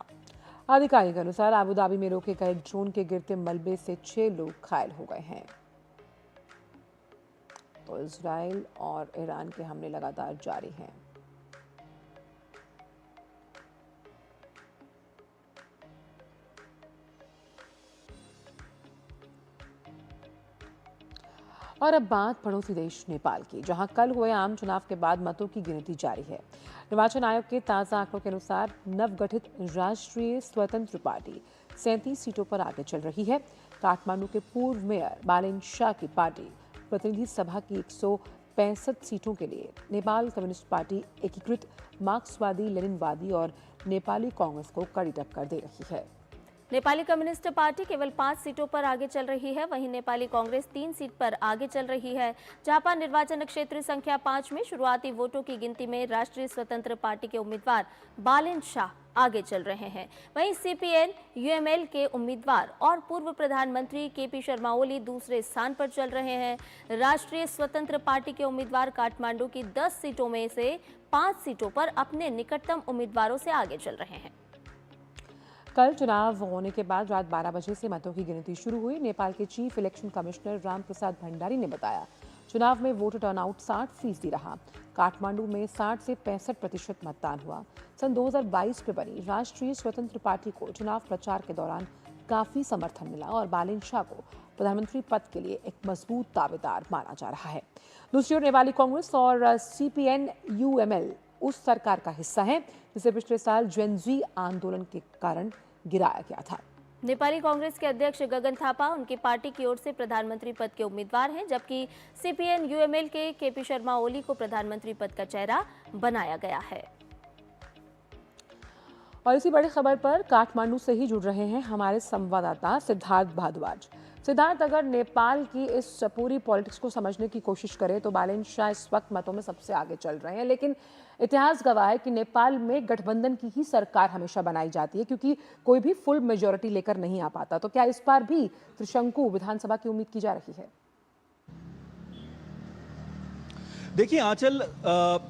आधिकारिक के अनुसार अबुधाबी में रोके गए ड्रोन के गिरते मलबे से 6 लोग घायल हो गए हैं। तो इजराइल और ईरान के हमले लगातार जारी हैं। और अब बात पड़ोसी देश नेपाल की, जहां कल हुए आम चुनाव के बाद मतों की गिनती जारी है। निर्वाचन आयोग के ताजा आंकड़ों के अनुसार नवगठित राष्ट्रीय स्वतंत्र पार्टी 37 सीटों पर आगे चल रही है। काठमांडू के पूर्व मेयर बालेन शाह की पार्टी प्रतिनिधि सभा की 165 सीटों के लिए नेपाल कम्युनिस्ट पार्टी, एकीकृत मार्क्सवादी लेनिनवादी और नेपाली कांग्रेस को कड़ी टक्कर दे रही है। नेपाली कम्युनिस्ट पार्टी केवल 5 सीटों पर आगे चल रही है, वहीं नेपाली कांग्रेस 3 सीट पर आगे चल रही है। झापा निर्वाचन क्षेत्र संख्या 5 में शुरुआती वोटों की गिनती में राष्ट्रीय स्वतंत्र पार्टी के उम्मीदवार बालेन शाह आगे चल रहे हैं। वहीं सीपीएन यूएमएल के उम्मीदवार और पूर्व प्रधानमंत्री केपी शर्मा ओली दूसरे स्थान पर चल रहे हैं। राष्ट्रीय स्वतंत्र पार्टी के उम्मीदवार काठमांडू की 10 सीटों में से 5 सीटों पर अपने निकटतम उम्मीदवारों से आगे चल रहे हैं। कल चुनाव होने के बाद रात 12 बजे से मतों की गिनती शुरू हुई। नेपाल के chief election commissioner Ram Prasad Bhandari ने बताया, चुनाव में वोटर टर्नआउट 60% रहा। काठमांडू में 60 से 65% मतदान हुआ। सन 2022 में बनी राष्ट्रीय स्वतंत्र पार्टी को चुनाव प्रचार के दौरान काफी समर्थन मिला और बालेन शाह को प्रधानमंत्री पद के लिए एक मजबूत दावेदार माना जा रहा है। दूसरी ओर नेपाली कांग्रेस और सीपीएन यूएमएल उस सरकार का हिस्सा है जिसे पिछले साल जेनजी आंदोलन के कारण गिराया गया था। नेपाली कांग्रेस के अध्यक्ष गगन थापा उनकी पार्टी की ओर से प्रधानमंत्री पद के उम्मीदवार हैं, जबकि सीपीएन यूएमएल के केपी शर्मा ओली को प्रधानमंत्री पद का चेहरा बनाया गया है। और इसी बड़ी खबर पर काठमांडू से ही जुड़ रहे हैं हमारे संवाददाता सिद्धार्थ भारद्वाज। सिद्धार्थ, अगर नेपाल की इस पूरी पॉलिटिक्स को समझने की कोशिश करें तो बालेन शाह इस वक्त मतों में सबसे आगे चल रहे हैं, लेकिन इतिहास गवाह है कि नेपाल में गठबंधन की ही सरकार हमेशा बनाई जाती है क्योंकि कोई भी फुल मेजॉरिटी लेकर नहीं आ पाता। तो क्या इस बार भी त्रिशंकु विधानसभा की उम्मीद की जा रही है? देखिए आंचल,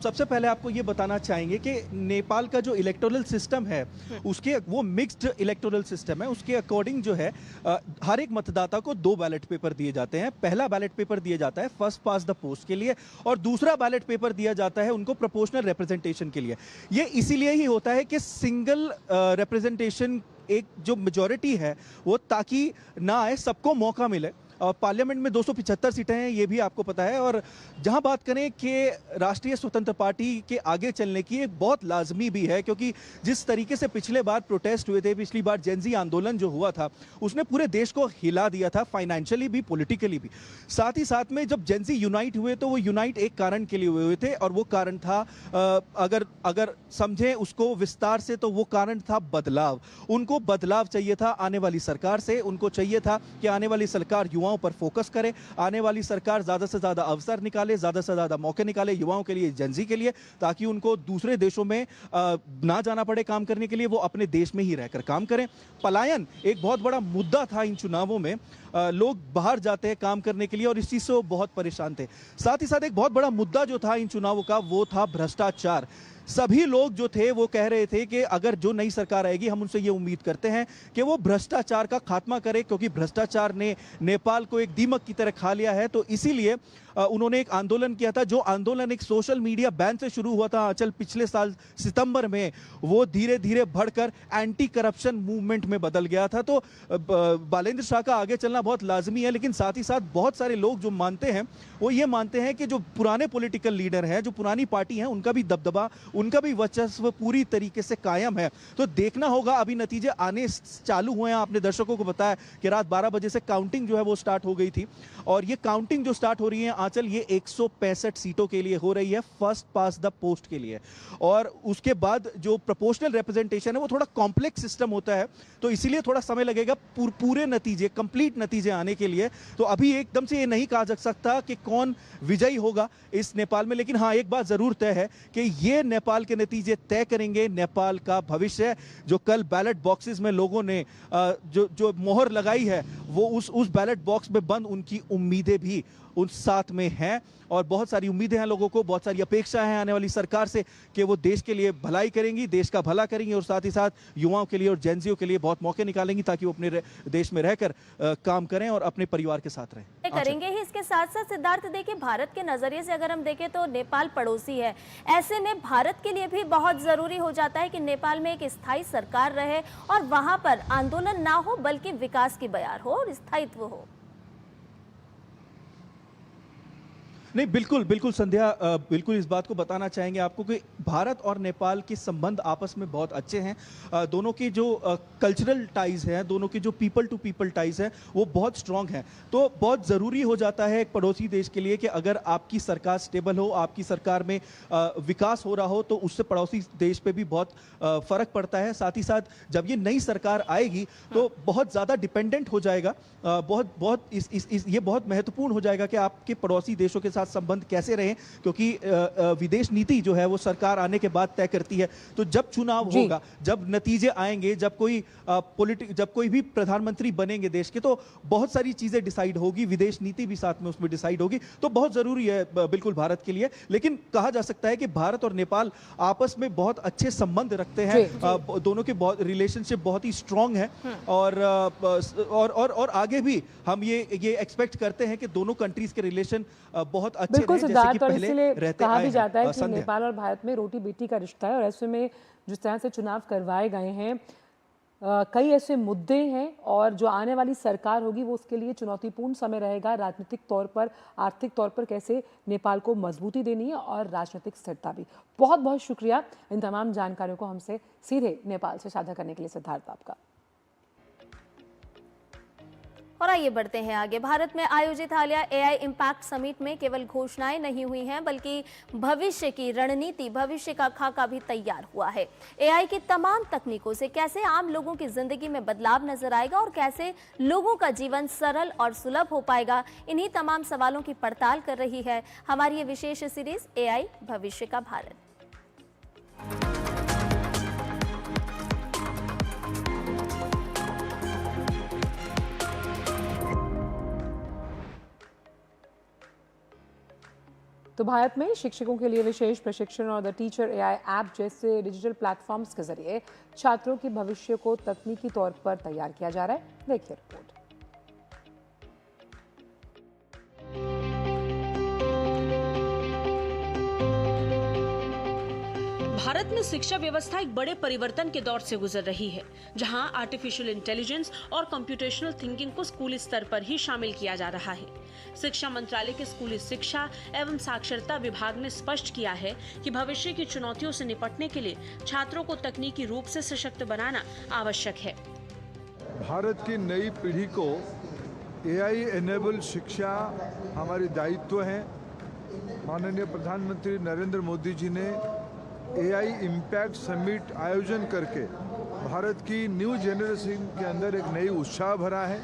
सबसे पहले आपको ये बताना चाहेंगे कि नेपाल का जो इलेक्टोरल सिस्टम है उसके वो मिक्स्ड इलेक्टोरल सिस्टम है। उसके अकॉर्डिंग जो है हर एक मतदाता को 2 बैलेट पेपर दिए जाते हैं। पहला बैलेट पेपर दिया जाता है फर्स्ट पास द पोस्ट के लिए और दूसरा बैलेट पेपर दिया जाता है उनको प्रोपोर्शनल रिप्रेजेंटेशन के लिए। ये इसीलिए ही होता है कि सिंगल रिप्रेजेंटेशन, एक जो मेजॉरिटी है वो ताकि ना आए, सबको मौका मिले। और पार्लियामेंट में 275 सीटें हैं, ये भी आपको पता है। और जहां बात करें कि राष्ट्रीय स्वतंत्र पार्टी के आगे चलने की, एक बहुत लाजमी भी है क्योंकि जिस तरीके से पिछले बार प्रोटेस्ट हुए थे, पिछली बार जेनजी आंदोलन जो हुआ था उसने पूरे देश को हिला दिया था, फाइनेंशियली भी, पॉलिटिकली भी। साथ ही साथ में जब जेनजी यूनाइट हुए तो वो यूनाइट एक कारण के लिए हुए थे और वो कारण था, अगर समझें उसको विस्तार से, तो वो कारण था बदलाव। उनको बदलाव चाहिए था आने वाली सरकार से। उनको चाहिए था कि आने वाली सरकार युवाओं पर फोकस करे, आने वाली सरकार ज्यादा से ज्यादा अवसर निकाले, ज्यादा से ज्यादा मौके निकाले युवाओं के लिए, जेनजी के लिए, ताकि उनको दूसरे देशों में ना जाना पड़े काम करने के लिए, वो अपने देश में ही रहकर काम करें। पलायन एक बहुत बड़ा मुद्दा था इन चुनावों में। लोग बाहर जाते हैं काम करने के लिए और इस चीज से वो बहुत परेशान थे। साथ ही साथ एक बहुत बड़ा मुद्दा जो था इन चुनावों का वो था भ्रष्टाचार। सभी लोग जो थे वो कह रहे थे कि अगर जो नई सरकार आएगी हम उनसे ये उम्मीद करते हैं कि वो भ्रष्टाचार का खात्मा करे, क्योंकि भ्रष्टाचार ने नेपाल को एक दीमक की तरह खा लिया है। तो इसीलिए उन्होंने एक आंदोलन किया था। जो आंदोलन एक सोशल मीडिया बैन से शुरू हुआ था आंचल पिछले साल सितंबर में, वो धीरे धीरे बढ़कर एंटी करप्शन मूवमेंट में बदल गया था। तो बालेंद्र शाह का आगे चलना बहुत लाजमी है, लेकिन साथ ही साथ बहुत सारे लोग जो मानते हैं वो ये मानते हैं कि जो पुराने पॉलिटिकल लीडर हैं, जो पुरानी पार्टी हैं, उनका भी दबदबा, उनका भी वर्चस्व पूरी तरीके से कायम है। तो देखना होगा, अभी नतीजे आने चालू हुए हैं। आपने दर्शकों को बताया कि रात 12 बजे से काउंटिंग जो है वो स्टार्ट हो गई थी और ये काउंटिंग जो स्टार्ट हो रही है आंचल, ये 165 सीटों के लिए हो रही है, फर्स्ट पास द पोस्ट के लिए। और उसके बाद जो प्रोपोर्शनल रिप्रेजेंटेशन है वो थोड़ा कॉम्प्लेक्स सिस्टम होता है, तो इसीलिए थोड़ा समय लगेगा पूरे नतीजे, कंप्लीट नतीजे आने के लिए। तो अभी एकदम से ये नहीं कहा जा सकता कि कौन विजयी होगा इस नेपाल में, लेकिन हाँ एक बात जरूर तय है कि ये नेपाल के नतीजे तय करेंगे नेपाल का भविष्य। जो कल बैलेट बॉक्सेस में लोगों ने जो मोहर लगाई है वो उस बैलेट बॉक्स में बंद उनकी उम्मीदें भी उन साथ में हैं और बहुत सारी उम्मीदें हैं लोगों को, बहुत सारी अपेक्षाएं हैं आने वाली सरकार से कि वो देश के लिए भलाई करेंगी, देश का भला करेंगी और साथ ही साथ युवाओं के लिए और जेनजियों के लिए बहुत मौके निकालेंगी ताकि वो अपने देश में रहकर काम करें और अपने परिवार के साथ रहें। करेंगे ही। इसके साथ साथ सिद्धार्थ, देखिए भारत के नजरिए से अगर हम देखें तो नेपाल पड़ोसी है। ऐसे में भारत के लिए भी बहुत जरूरी हो जाता है कि नेपाल में एक स्थायी सरकार रहे और वहां पर आंदोलन ना हो बल्कि विकास की बयार हो और स्थायित्व हो। नहीं, बिल्कुल बिल्कुल संध्या, बिल्कुल इस बात को बताना चाहेंगे आपको कि भारत और नेपाल के संबंध आपस में बहुत अच्छे हैं। दोनों के जो कल्चरल टाइज हैं, दोनों के जो पीपल टू पीपल टाइज हैं, वो बहुत स्ट्रांग हैं। तो बहुत ज़रूरी हो जाता है एक पड़ोसी देश के लिए कि अगर आपकी सरकार स्टेबल हो, आपकी सरकार में विकास हो रहा हो, तो उससे पड़ोसी देश पे भी बहुत फर्क पड़ता है। साथ ही साथ जब ये नई सरकार आएगी तो बहुत ज़्यादा डिपेंडेंट हो जाएगा, ये बहुत महत्वपूर्ण हो जाएगा कि आपके पड़ोसी देशों के साथ संबंध कैसे रहें, क्योंकि विदेश नीति जो है वो सरकार आने के बाद तय करती है। तो जब चुनाव होगा, जब नतीजे आएंगे, जब कोई भी प्रधानमंत्री बनेंगे देश के, तो बहुत सारी चीजें डिसाइड होगी, विदेश नीति भी साथ में उसमें डिसाइड होगी। तो बहुत जरूरी है बिल्कुल भारत के लिए। लेकिन कहा जा सकता है कि भारत और नेपाल आपस में बहुत अच्छे संबंध रखते हैं, दोनों के रिलेशनशिप बहुत ही स्ट्रांग है। और आगे भी हम ये एक्सपेक्ट करते हैं कि दोनों कंट्रीज के रिलेशन बहुत अच्छे बिल्कुल रहे, जैसे कि पहले इसीलिए कहा भी जाता है कि संध्या। नेपाल और भारत में रोटी बेटी का रिश्ता है, और ऐसे में जिस तरह से चुनाव करवाए गए हैं, कई ऐसे मुद्दे हैं, और जो आने वाली सरकार होगी वो उसके लिए चुनौतीपूर्ण समय रहेगा। राजनीतिक तौर पर, आर्थिक तौर पर कैसे नेपाल को मजबूती देनी है, और राजनीतिक स्थिरता भी। बहुत बहुत शुक्रिया इन तमाम जानकारियों को हमसे सीधे नेपाल से साझा करने के लिए सिद्धार्थ आपका। और आइए बढ़ते हैं आगे। भारत में आयोजित हालिया एआई इम्पैक्ट समिट में केवल घोषणाएं नहीं हुई हैं, बल्कि भविष्य की रणनीति, भविष्य का खाका भी तैयार हुआ है। एआई की तमाम तकनीकों से कैसे आम लोगों की जिंदगी में बदलाव नजर आएगा और कैसे लोगों का जीवन सरल और सुलभ हो पाएगा, इन्हीं तमाम सवालों की पड़ताल कर रही है हमारी ये विशेष सीरीज एआई भविष्य का भारत। तो भारत में शिक्षकों के लिए विशेष प्रशिक्षण और द टीचर एआई ऐप जैसे डिजिटल प्लेटफॉर्म्स के जरिए छात्रों के भविष्य को तकनीकी तौर पर तैयार किया जा रहा है। देखिए रिपोर्ट। भारत में शिक्षा व्यवस्था एक बड़े परिवर्तन के दौर से गुजर रही है, जहां आर्टिफिशियल इंटेलिजेंस और कंप्यूटेशनल थिंकिंग को स्कूली स्तर पर ही शामिल किया जा रहा है। शिक्षा मंत्रालय के स्कूली शिक्षा एवं साक्षरता विभाग ने स्पष्ट किया है कि भविष्य की चुनौतियों से निपटने के लिए छात्रों को तकनीकी रूप से सशक्त बनाना आवश्यक है। भारत की नई पीढ़ी को एआई एनेबल शिक्षा हमारी दायित्व है। माननीय प्रधानमंत्री नरेंद्र मोदी जी ने एआई इम्पैक्ट समिट आयोजन करके भारत की न्यू जनरेशन के अंदर एक नई उत्साह भरा है।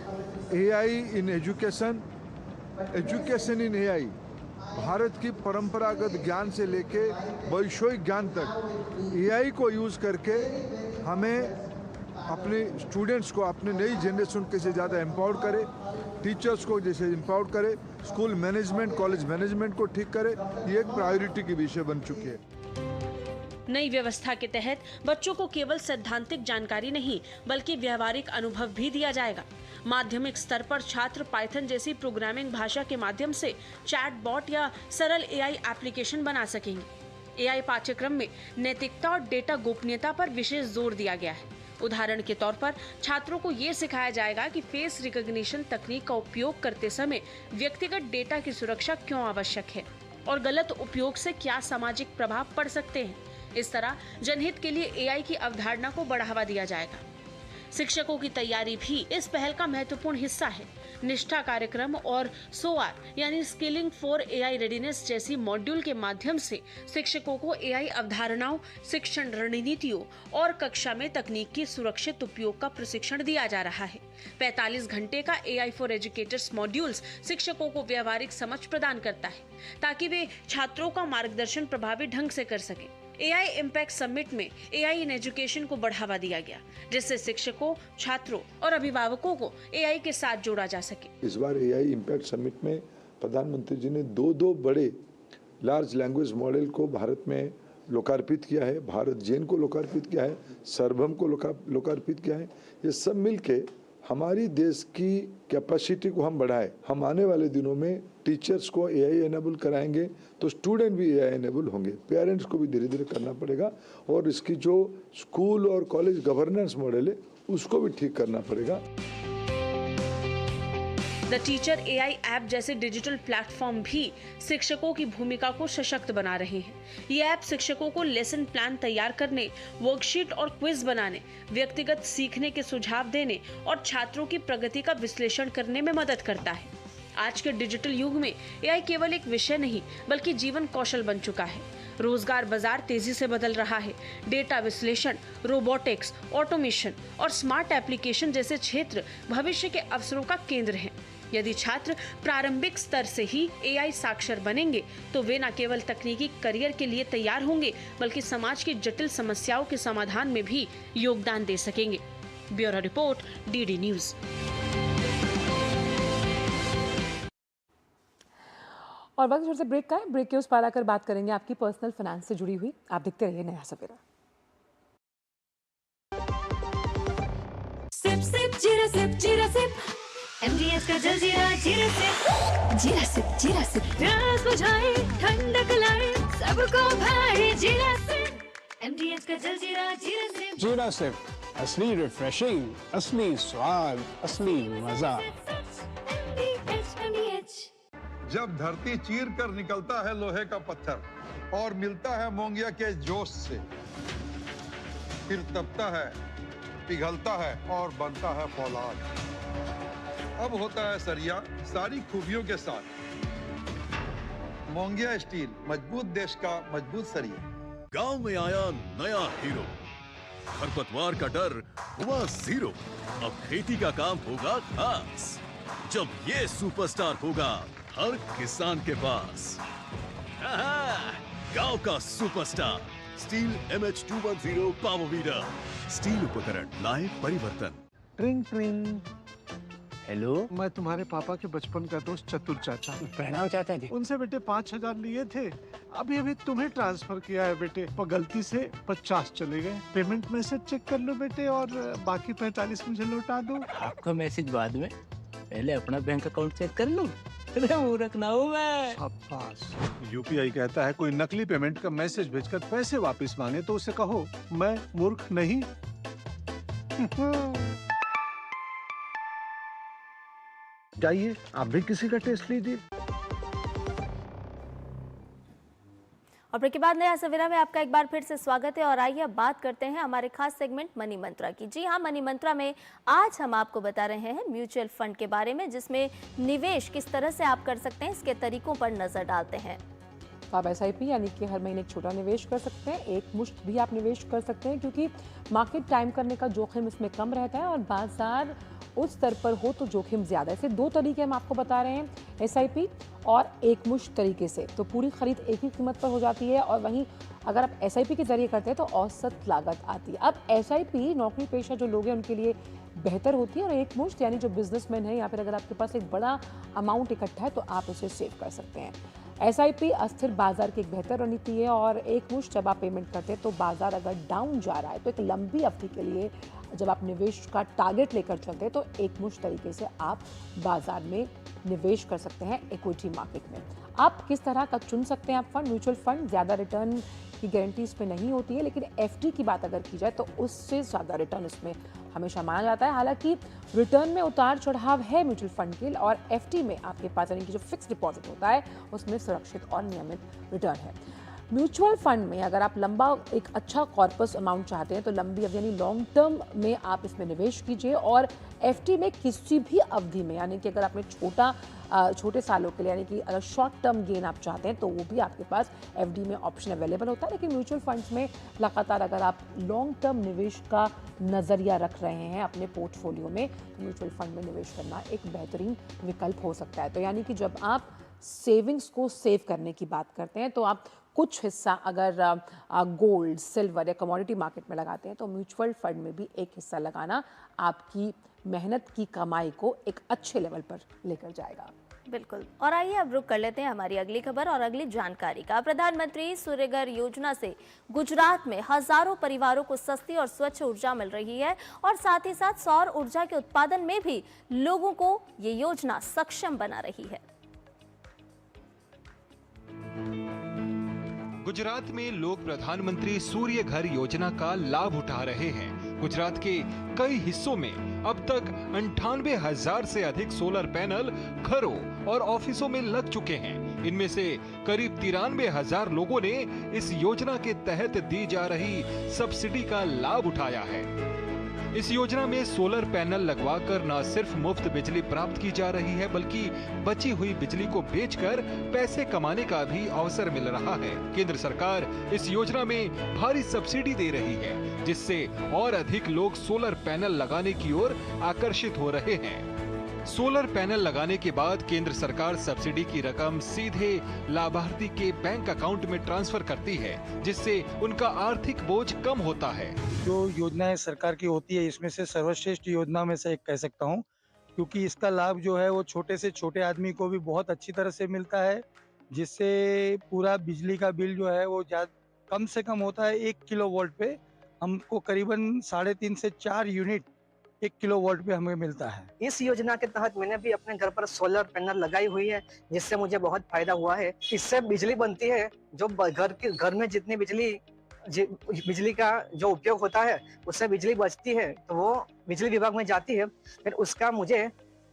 AI in education, education in AI, Bharat की परंपरागत ज्ञान से लेके वैश्विक ज्ञान तक एआई को यूज़ करके हमें अपने स्टूडेंट्स को, अपने नई जनरेशन के से ज़्यादा एम्पावर करे, टीचर्स को जैसे एम्पावर करे, स्कूल मैनेजमेंट, कॉलेज मैनेजमेंट को ठीक करे। ये एक प्रायोरिटी की विषय बन चुकी है। नई व्यवस्था के तहत बच्चों को केवल सैद्धांतिक जानकारी नहीं बल्कि व्यवहारिक अनुभव भी दिया जाएगा। माध्यमिक स्तर पर छात्र पाइथन जैसी प्रोग्रामिंग भाषा के माध्यम से चैटबॉट या सरल एआई एप्लीकेशन बना सकेंगे। एआई पाठ्यक्रम में नैतिकता और डेटा गोपनीयता पर विशेष जोर दिया गया है। उदाहरण के तौर पर छात्रों को ये सिखाया जाएगा कि फेस रिकॉग्निशन तकनीक का उपयोग करते समय व्यक्तिगत डेटा की सुरक्षा क्यों आवश्यक है और गलत उपयोग से क्या सामाजिक प्रभाव पड़ सकते हैं। इस तरह जनहित के लिए एआई की अवधारणा को बढ़ावा दिया जाएगा। शिक्षकों की तैयारी भी इस पहल का महत्वपूर्ण हिस्सा है। निष्ठा कार्यक्रम और सोआर यानी स्किलिंग फॉर एआई रेडीनेस जैसी मॉड्यूल के माध्यम से शिक्षकों को एआई अवधारणाओं, शिक्षण रणनीतियों और कक्षा में तकनीक की सुरक्षित उपयोग का प्रशिक्षण दिया जा रहा है। 45 घंटे का एआई फॉर एजुकेटर्स मॉड्यूल्स शिक्षकों को व्यवहारिक समझ प्रदान करता है ताकि वे छात्रों का मार्गदर्शन प्रभावी ढंग से कर सकें। एआई इम्पैक्ट समिट में एआई इन एजुकेशन को बढ़ावा दिया गया, जिससे शिक्षकों, छात्रों और अभिभावकों को एआई के साथ जोड़ा जा सके। इस बार एआई इम्पैक्ट समिट में प्रधानमंत्री जी ने दो बड़े लार्ज लैंग्वेज मॉडल को भारत में लोकार्पित किया है। भारत जेन को लोकार्पित किया है, सर्वम को लोकार्पित किया है। ये सब मिलके हमारी देश की कैपेसिटी को हम बढ़ाए। हम आने वाले दिनों में टीचर्स को एआई एनेबल कराएंगे तो स्टूडेंट भी एआई एनेबल होंगे। पेरेंट्स को भी धीरे धीरे करना पड़ेगा और इसकी जो स्कूल और कॉलेज गवर्नेंस मॉडल है उसको भी ठीक करना पड़ेगा। द टीचर AI ऐप जैसे डिजिटल प्लेटफॉर्म भी शिक्षकों की भूमिका को सशक्त बना रहे हैं। ये ऐप शिक्षकों को लेसन प्लान तैयार करने, वर्कशीट और क्विज बनाने, व्यक्तिगत सीखने के सुझाव देने और छात्रों की प्रगति का विश्लेषण करने में मदद करता है। आज के डिजिटल युग में AI केवल एक विषय नहीं बल्कि जीवन कौशल बन चुका है। रोजगार बाजार तेजी से बदल रहा है। डेटा विश्लेषण, रोबोटिक्स, ऑटोमेशन और स्मार्ट एप्लीकेशन जैसे क्षेत्र भविष्य के अवसरों का केंद्र हैं। यदि छात्र प्रारंभिक स्तर से ही AI साक्षर बनेंगे तो वे न केवल तकनीकी करियर के लिए तैयार होंगे बल्कि समाज की जटिल समस्याओं के समाधान में भी योगदान दे सकेंगे। Bureau report, DD news. और वक्त फिर से ब्रेक का है। ब्रेक के उस पार आकर बात करेंगे आपकी पर्सनल फाइनेंस से जुड़ी हुई। आप देखते रहिए नया सवेरा। सिप सिप जीरा सिप जीरा सिप MDS का जलजीरा जीरा सिप जीरा सिप जीरा सिप प्यास बुझाए ठंडक लाए सबको भाए जीरा सिप MDS का जलजीरा जीरा सिप जीरा सिप असली रिफ्रेशिंग, असली स्वाद, असली मजा। जब धरती चीर कर निकलता है लोहे का पत्थर और मिलता है मोंगिया के जोश से, फिर तपता है, पिघलता है और बनता है फौलाद। अब होता है सरिया सारी खूबियों के साथ। मोंगिया स्टील, मजबूत देश का मजबूत सरिया। गांव में आया नया हीरो, खरपतवार का डर हुआ जीरो। अब खेती का काम होगा खास, जब ये सुपरस्टार होगा हर किसान के पास। गांव का superstar steel MH210 power weeder. Steel उपकरण लाए परिवर्तन। ट्रिंग ट्रिंग। हेलो, मैं तुम्हारे पापा के बचपन का दोस्त चतुर चाचा। प्रणाम चाचा जी। उनसे बेटे 5,000 लिए थे, अभी अभी तुम्हें ट्रांसफर किया है बेटे, पर गलती से 50 चले गए। पेमेंट मैसेज चेक कर लो बेटे और बाकी 45 मुझे लौटा दो। आपका मैसेज बाद में, पहले अपना बैंक अकाउंट चेक कर लो। अरे मूर्ख ना हूँ मैं। शाबाश। UPI कहता है कोई नकली पेमेंट का मैसेज भेजकर पैसे वापस मांगे तो उसे कहो मैं मूर्ख नहीं। जाइए आप भी किसी का टेस्ट लीजिए। और ब्रेक के बाद नया सवेरा में आपका एक बार फिर से स्वागत है। और आइए अब बात करते हैं हमारे खास सेगमेंट मनी मंत्रा की। जी हाँ, मनी मंत्रा में आज हम आपको बता रहे हैं म्यूचुअल फंड के बारे में, जिसमें निवेश किस तरह से आप कर सकते हैं, इसके तरीकों पर नजर डालते हैं। आप SIP यानी कि हर महीने एक छोटा निवेश कर सकते हैं, एक मुश्त भी आप निवेश कर सकते हैं, क्योंकि मार्केट टाइम करने का जोखिम इसमें कम रहता है और बाजार उस स्तर पर हो तो जोखिम ज़्यादा है। ऐसे दो तरीके हम आपको बता रहे हैं, SIP और एक मुश्त तरीके से। तो पूरी खरीद एक ही कीमत पर हो जाती है और वहीं अगर आप SIP के जरिए करते हैं तो औसत लागत आती है। अब SIP नौकरी पेशा जो लोग हैं उनके लिए बेहतर होती है और एक मुश्त यानी जो बिजनेसमैन है या फिर अगर आपके पास एक बड़ा अमाउंट इकट्ठा है तो आप उसे सेव कर सकते हैं। SIP अस्थिर बाजार की एक बेहतर रणनीति है और एक मुश्त जब आप पेमेंट करते हैं तो बाजार अगर डाउन जा रहा है तो एक लंबी अवधि के लिए जब आप निवेश का टारगेट लेकर चलते हैं तो एक मुश्त तरीके से आप बाजार में निवेश कर सकते हैं इक्विटी मार्केट में। आप किस तरह का चुन सकते हैं आप फंड? म्यूचुअल फंड ज़्यादा रिटर्न की गारंटी इसमें नहीं होती है, लेकिन FD की बात अगर की जाए तो उससे ज़्यादा रिटर्न इसमें हमेशा माना जाता है। हालांकि रिटर्न में उतार चढ़ाव है म्यूचुअल फंड के, और FD में आपके पास यानी कि जो फिक्स डिपॉजिट होता है उसमें सुरक्षित और नियमित रिटर्न है। म्यूचुअल फंड में अगर आप लंबा एक अच्छा कॉर्पस अमाउंट चाहते हैं तो लंबी अवधि यानी लॉन्ग टर्म में आप इसमें निवेश कीजिए, और FD में किसी भी अवधि में यानी कि अगर आपने छोटे सालों के लिए यानी कि अगर शॉर्ट टर्म गेन आप चाहते हैं तो वो भी आपके पास FD में ऑप्शन अवेलेबल होता है। लेकिन म्यूचुअल फंड्स में लगातार अगर आप लॉन्ग टर्म निवेश का नज़रिया रख रहे हैं अपने पोर्टफोलियो में तो म्यूचुअल फंड में निवेश करना एक बेहतरीन विकल्प हो सकता है। तो यानी कि जब आप सेविंग्स को सेव करने की बात करते हैं तो आप कुछ हिस्सा अगर गोल्ड, सिल्वर या कमोडिटी मार्केट में लगाते हैं तो म्यूचुअल फंड में भी एक हिस्सा लगाना आपकी मेहनत की कमाई को एक अच्छे लेवल पर लेकर जाएगा। बिल्कुल। और आइए अब रुक कर लेते हैं हमारी अगली खबर और अगली जानकारी का। प्रधानमंत्री सूर्यघर योजना से गुजरात में हजारों परिवारों को सस्ती और स्वच्छ ऊर्जा मिल रही है और साथ ही साथ सौर ऊर्जा के उत्पादन में भी लोगों को ये योजना सक्षम बना रही है। गुजरात में लोग प्रधानमंत्री सूर्य घर योजना का लाभ उठा रहे हैं। गुजरात के कई हिस्सों में अब तक 98,000 से अधिक सोलर पैनल घरों और ऑफिसों में लग चुके हैं। इनमें से करीब 93,000 लोगों ने इस योजना के तहत दी जा रही सब्सिडी का लाभ उठाया है। इस योजना में सोलर पैनल लगवाकर न सिर्फ मुफ्त बिजली प्राप्त की जा रही है, बल्कि बची हुई बिजली को बेचकर पैसे कमाने का भी अवसर मिल रहा है। केंद्र सरकार इस योजना में भारी सब्सिडी दे रही है, जिससे और अधिक लोग सोलर पैनल लगाने की ओर आकर्षित हो रहे हैं। सोलर पैनल लगाने के बाद केंद्र सरकार सब्सिडी की रकम सीधे लाभार्थी के बैंक अकाउंट में ट्रांसफर करती है, जिससे उनका आर्थिक बोझ कम होता है। जो योजनाएं सरकार की होती है, इसमें से सर्वश्रेष्ठ योजना में से एक कह सकता हूं, क्योंकि इसका लाभ जो है वो छोटे से छोटे आदमी को भी बहुत अच्छी तरह से मिलता है, जिससे पूरा बिजली का बिल जो है वो कम से कम होता है। 1 किलोवाट पे हमको करीबन 3.5 से 4 यूनिट 1 किलोवाट पे हमें मिलता है। इस योजना के तहत मैंने भी अपने घर पर सोलर पैनल लगाई हुई है, जिससे मुझे बहुत फायदा हुआ है। इससे बिजली बनती है, जो घर में जितनी बिजली का जो उपयोग होता है उससे बिजली बचती है, तो वो बिजली विभाग में जाती है, फिर उसका मुझे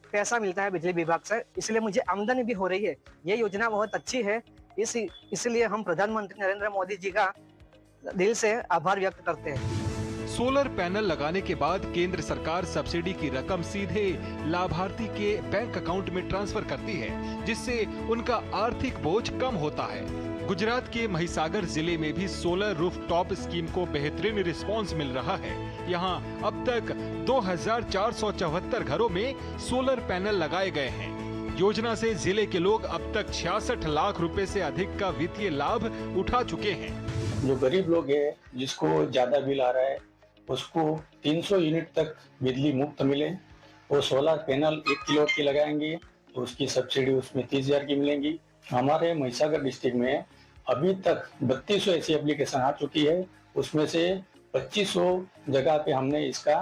पैसा मिलता है बिजली विभाग से, इसलिए मुझे आमदनी भी हो रही है। ये योजना बहुत अच्छी है, इसलिए हम प्रधानमंत्री नरेंद्र मोदी जी का दिल से आभार व्यक्त करते हैं। सोलर पैनल लगाने के बाद केंद्र सरकार सब्सिडी की रकम सीधे लाभार्थी के बैंक अकाउंट में ट्रांसफर करती है, जिससे उनका आर्थिक बोझ कम होता है। गुजरात के महिसागर जिले में भी सोलर रूफटॉप स्कीम को बेहतरीन रिस्पांस मिल रहा है। यहां अब तक 2,474 घरों में सोलर पैनल लगाए गए हैं। योजना से जिले के लोग अब तक 66 लाख रुपए से अधिक का वित्तीय लाभ उठा चुके हैं। जो गरीब लोग हैं, जिसको ज्यादा बिल आ रहा है, उसको 300 यूनिट तक बिजली मुफ्त मिले। वो सोलर पैनल 1 किलोवाट की लगाएंगे तो उसकी सब्सिडी उसमें 30,000 की मिलेंगी। हमारे महिसागर डिस्ट्रिक्ट में अभी तक 3200 ऐसी एप्लीकेशन आ चुकी है, उसमें से 2500 जगह पे हमने इसका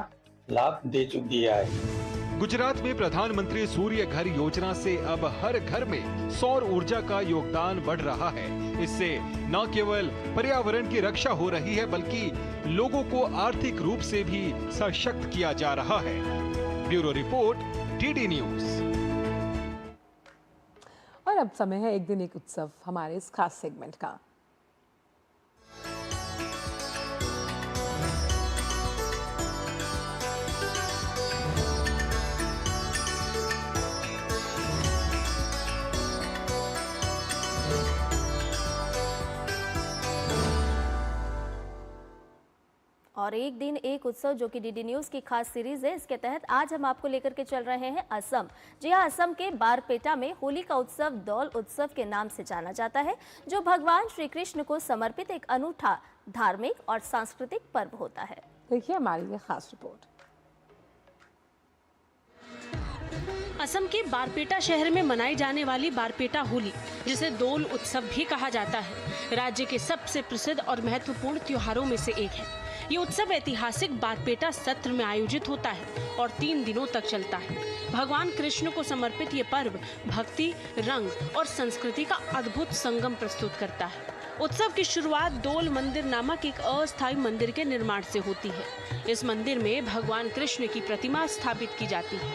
लाभ दे दिया है। गुजरात में प्रधानमंत्री सूर्य घर योजना से अब हर घर में सौर ऊर्जा का योगदान बढ़ रहा है। इससे न केवल पर्यावरण की रक्षा हो रही है, बल्कि लोगों को आर्थिक रूप से भी सशक्त किया जा रहा है। Bureau report, DD news. और अब समय है एक दिन एक उत्सव हमारे इस खास सेगमेंट का। और एक दिन एक उत्सव, जो कि डीडी न्यूज़ की खास सीरीज है, इसके तहत आज हम आपको लेकर के चल रहे हैं असम। जी हाँ, असम के बारपेटा में होली का उत्सव दौल उत्सव के नाम से जाना जाता है, जो भगवान श्री कृष्ण को समर्पित एक अनूठा धार्मिक और सांस्कृतिक पर्व होता है। देखिए हमारी ये खास रिपोर्ट। असम के बारपेटा शहर में मनाई जाने वाली बारपेटा होली, जिसे दोल उत्सव भी कहा जाता है, राज्य के सबसे प्रसिद्ध और महत्वपूर्ण त्योहारों में से एक है। ये उत्सव ऐतिहासिक बारपेटा सत्र में आयोजित होता है और 3 दिनों तक चलता है। भगवान कृष्ण को समर्पित ये पर्व भक्ति, रंग और संस्कृति का अद्भुत संगम प्रस्तुत करता है। उत्सव की शुरुआत दोल मंदिर नामक एक अस्थायी मंदिर के निर्माण से होती है। इस मंदिर में भगवान कृष्ण की प्रतिमा स्थापित की जाती है।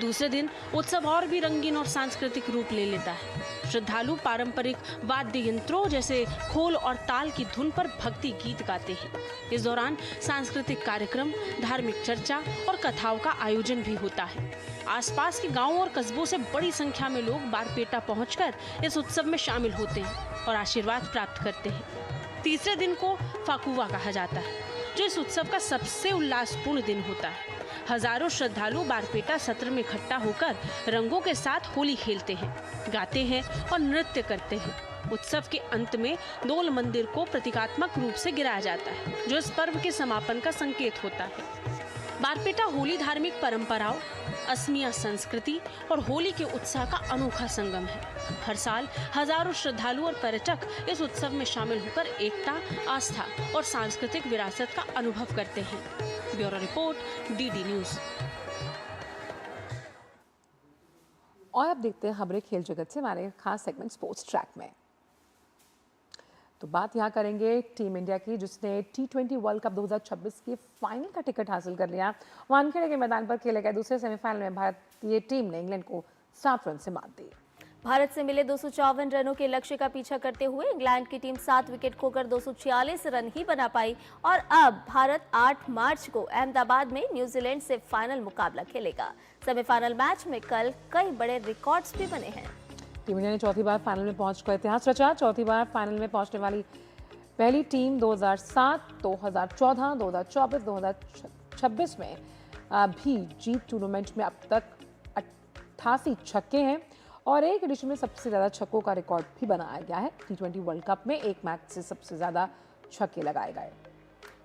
दूसरे दिन उत्सव और भी रंगीन और सांस्कृतिक रूप ले लेता है। श्रद्धालु पारंपरिक वाद्य यंत्रों जैसे खोल और ताल की धुन पर भक्ति गीत गाते हैं। इस दौरान सांस्कृतिक कार्यक्रम, धार्मिक चर्चा और कथाओं का आयोजन भी होता है। आसपास के गांवों और कस्बों से बड़ी संख्या में लोग बारपेटा पहुंचकर इस उत्सव में शामिल होते हैं और आशीर्वाद प्राप्त करते हैं। तीसरे दिन को फाकुवा कहा जाता है, जो इस उत्सव का सबसे उल्लासपूर्ण दिन होता है। हजारों श्रद्धालु बारपेटा सत्र में इकट्ठा होकर रंगों के साथ होली खेलते हैं, गाते हैं और नृत्य करते हैं। उत्सव के अंत में दोल मंदिर को प्रतीकात्मक रूप से गिराया जाता है, जो इस पर्व के समापन का संकेत होता है। बारपेटा होली धार्मिक परंपराओं, असमिया संस्कृति और होली के उत्साह का अनोखा संगम है। हर साल हजारों श्रद्धालु और पर्यटक इस उत्सव में शामिल होकर एकता, आस्था और सांस्कृतिक विरासत का अनुभव करते हैं। Bureau report, DD news. और अब देखते हैं खबरें खेल जगत से हमारे खास सेगमेंट स्पोर्ट्स ट्रैक में। तो बात यहाँ करेंगे टीम इंडिया की, जिसने T20 वर्ल्ड कप 2026 के फाइनल का टिकट हासिल कर लिया। वानखेड़े के मैदान पर खेले गए दूसरे सेमीफाइनल में भारतीय टीम ने इंग्लैंड को 7 रन से मात दी। भारत से मिले 254 रनों के लक्ष्य का पीछा करते हुए इंग्लैंड की टीम 7 विकेट खोकर 246 रन ही बना पाई और अब भारत 8 मार्च को अहमदाबाद में न्यूजीलैंड से फाइनल मुकाबला खेलेगा। सेमीफाइनल मैच में कल कई बड़े रिकॉर्ड्स भी बने हैं। टीम इंडिया ने चौथी बार फाइनल में पहुंचकर इतिहास रचा। चौथी बार फाइनल में पहुंचने वाली पहली टीम 2007, 2014, 2024, 2026 में भी जीत टूर्नामेंट में अब तक 88 छक्के हैं और एक एडिशन में सबसे ज़्यादा छक्कों का रिकॉर्ड भी बनाया गया है। T20 वर्ल्ड कप में एक मैच से सबसे ज़्यादा छक्के लगाए गए।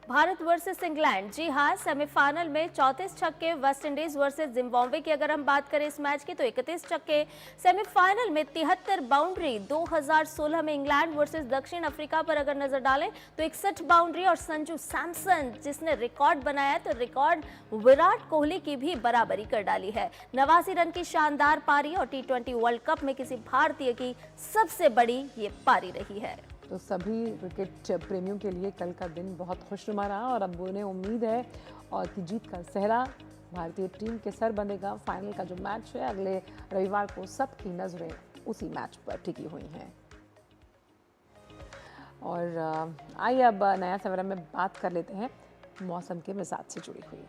भारत वर्सेस इंग्लैंड, जी हाँ, सेमीफाइनल में 34 छक्के। वेस्ट इंडीज वर्सेस जिम्बाब्वे की अगर हम बात करें इस मैच की तो 31 छक्के। सेमीफाइनल में 73 बाउंड्री। 2016 में इंग्लैंड वर्सेस दक्षिण अफ्रीका पर अगर नजर डालें तो 61 बाउंड्री और संजू सैमसन जिसने रिकॉर्ड बनाया तो रिकॉर्ड विराट कोहली की भी बराबरी कर डाली है। 89 रन की शानदार पारी और T20 वर्ल्ड कप में किसी भारतीय की सबसे बड़ी ये पारी रही है। तो सभी क्रिकेट प्रेमियों के लिए कल का दिन बहुत खुशनुमा रहा और अब उन्हें उम्मीद है और कि जीत का सेहरा भारतीय टीम के सर बनेगा। फाइनल का जो मैच है अगले रविवार को सबकी नजरें उसी मैच पर टिकी हुई हैं। और आइए अब नया सवेरा में बात कर लेते हैं मौसम के मिजाज से जुड़ी हुई।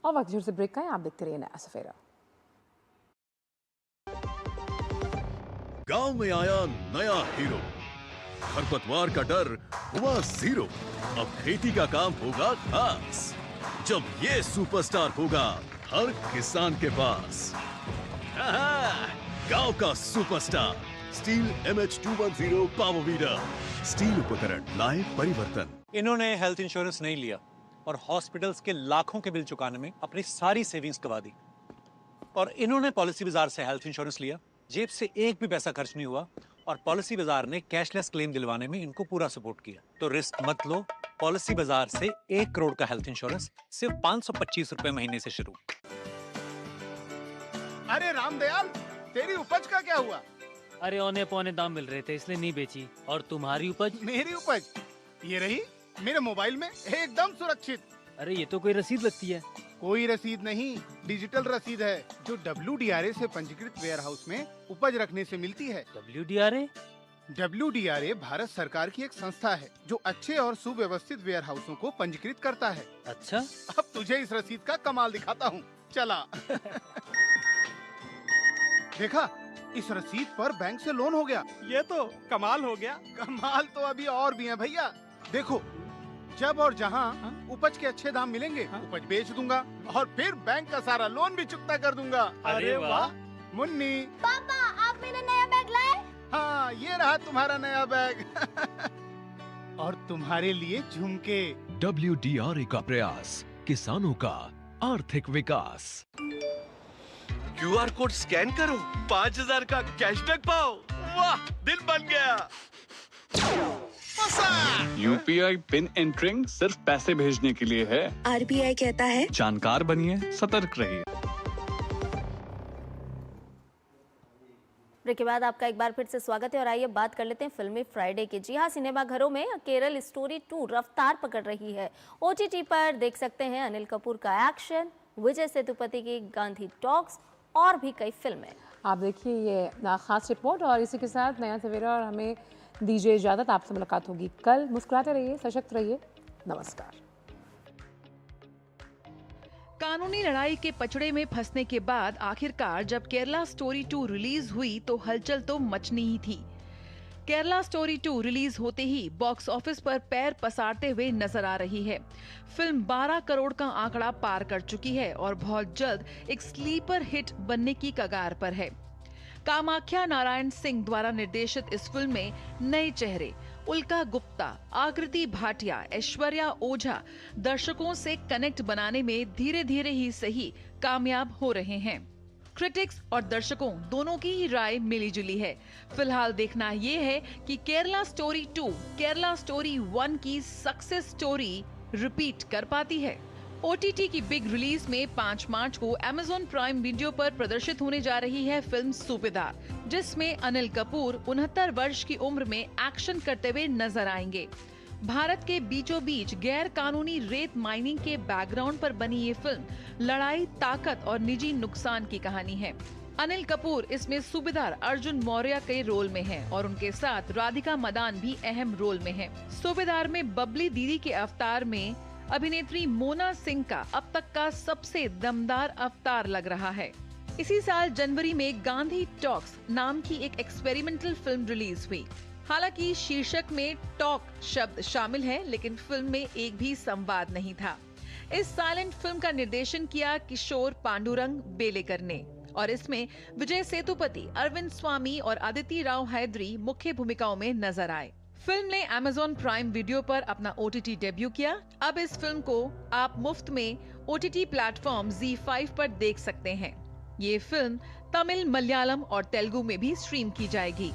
और वक्त जोर से ब्रेक का है, आप देखते रहिए नया सवेरा। गांव में आया नया हीरो, खरपतवार का डर हुआ जीरो। अब खेती का काम होगा खास, जब ये सुपरस्टार होगा हर किसान के पास। गांव का superstar steel MH210 power weeder. Steel उपकरण लाए परिवर्तन। इन्होंने हेल्थ इंश्योरेंस नहीं लिया और हॉस्पिटल्स के लाखों के बिल चुकाने में अपनी सारी सेविंग्स गवा दी। और इन्होंने पॉलिसी बाजार से हेल्थ इंश्योरेंस लिया, जेब से एक भी पैसा खर्च नहीं हुआ और पॉलिसी बाजार ने कैशलेस क्लेम दिलवाने में इनको पूरा सपोर्ट किया। तो रिस्क मत लो, पॉलिसी बाजार से 1 करोड़ का हेल्थ इंश्योरेंस सिर्फ 525 रुपए महीने से शुरू। अरे रामदयाल, तेरी उपज का क्या हुआ? अरे औने पौने दाम मिल रहे थे इसलिए नहीं बेची। और तुम्हारी उपज? मेरी उपज ये रही मेरे मोबाइल में एकदम सुरक्षित। अरे ये तो कोई रसीद लगती है। कोई रसीद नहीं, डिजिटल रसीद है जो WDRA से पंजीकृत वेयर हाउस में उपज रखने से मिलती है। WDRA? WDRA भारत सरकार की एक संस्था है जो अच्छे और सुव्यवस्थित वेयर हाउसों को पंजीकृत करता है। अच्छा, अब तुझे इस रसीद का कमाल दिखाता हूँ, चला। देखा, इस रसीद पर बैंक से लोन हो गया। ये तो कमाल हो गया। कमाल तो अभी और भी है भैया। देखो, जब और जहाँ उपज के अच्छे दाम मिलेंगे उपज बेच दूंगा और फिर बैंक का सारा लोन भी चुकता कर दूंगा। अरे वाह। मुन्नी, पापा आप मेरा नया बैग लाए? हाँ, ये रहा तुम्हारा नया बैग। और तुम्हारे लिए झुमके। WDRA का प्रयास, किसानों का आर्थिक विकास। QR कोड स्कैन करो, 5000 का कैशबैक पाओ। वाह, दिन बन गया। UPI पिन एंटरिंग सिर्फ पैसे भेजने के लिए है। RBI कहता है जानकार बनिए, सतर्क रहिए। ब्रेक के बाद आपका एक बार फिर से स्वागत है और आइए बात कर लेते हैं फिल्मी फ्राइडे की। जी हाँ, सिनेमा घरों में केरल स्टोरी 2 रफ्तार पकड़ रही है। OTT पर देख सकते हैं अनिल कपूर का एक्शन, विजय सेतुपति की गांधी टॉक्स और भी कई फिल्में। आप देखिए ये खास रिपोर्ट और इसी के साथ नया सवेरा और हमें दीजिए इजाज़त। आपसे मुलाकात होगी कल। मुस्कुराते रहिए, सशक्त रहिए। नमस्कार। कानूनी लड़ाई के पचड़े में फंसने के बाद आखिरकार जब केरला स्टोरी 2 रिलीज हुई तो हलचल तो मचनी ही थी। केरला स्टोरी 2 रिलीज होते ही बॉक्स ऑफिस पर पैर पसारते हुए नजर आ रही है। फिल्म 12 करोड़ का आंकड़ा पार कर चुकी है और बहुत जल्द एक स्लीपर हिट बनने की कगार पर है। कामाख्या नारायण सिंह द्वारा निर्देशित इस फिल्म में नए चेहरे उल्का गुप्ता, आकृति भाटिया, ऐश्वर्या ओझा दर्शकों से कनेक्ट बनाने में धीरे धीरे ही सही कामयाब हो रहे हैं। क्रिटिक्स और दर्शकों दोनों की ही राय मिली जुली है। फिलहाल देखना ये है कि केरला स्टोरी 2 केरला स्टोरी 1 की सक्सेस स्टोरी रिपीट कर पाती है। OTT की बिग रिलीज में 5 मार्च को Amazon प्राइम वीडियो पर प्रदर्शित होने जा रही है फिल्म सूबेदार, जिसमें अनिल कपूर 69 वर्ष की उम्र में एक्शन करते हुए नजर आएंगे। भारत के बीचों बीच गैर कानूनी रेत माइनिंग के बैकग्राउंड पर बनी ये फिल्म लड़ाई, ताकत और निजी नुकसान की कहानी है। अनिल कपूर इसमें सूबेदार अर्जुन मौर्य के रोल में हैं और उनके साथ राधिका मदान भी अहम रोल में हैं। सूबेदार में बबली दीदी के अवतार में अभिनेत्री मोना सिंह का अब तक का सबसे दमदार अवतार लग रहा है। इसी साल जनवरी में गांधी टॉक्स नाम की एक एक्सपेरिमेंटल फिल्म रिलीज हुई। हालांकि शीर्षक में टॉक शब्द शामिल है, लेकिन फिल्म में एक भी संवाद नहीं था। इस साइलेंट फिल्म का निर्देशन किया किशोर पांडुरंग बेलेकर ने और इसमें विजय सेतुपति, अरविंद स्वामी और अदिति राव हैदरी मुख्य भूमिकाओं में नजर आए। फिल्म ने Amazon प्राइम वीडियो पर अपना OTT डेब्यू किया। अब इस फिल्म को आप मुफ्त में OTT प्लेटफॉर्म ZEE5 पर देख सकते हैं। ये फिल्म तमिल, मलयालम और तेलुगु में भी स्ट्रीम की जाएगी।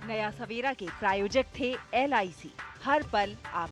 नया सवेरा के प्रायोजक थे LIC। हर पल आप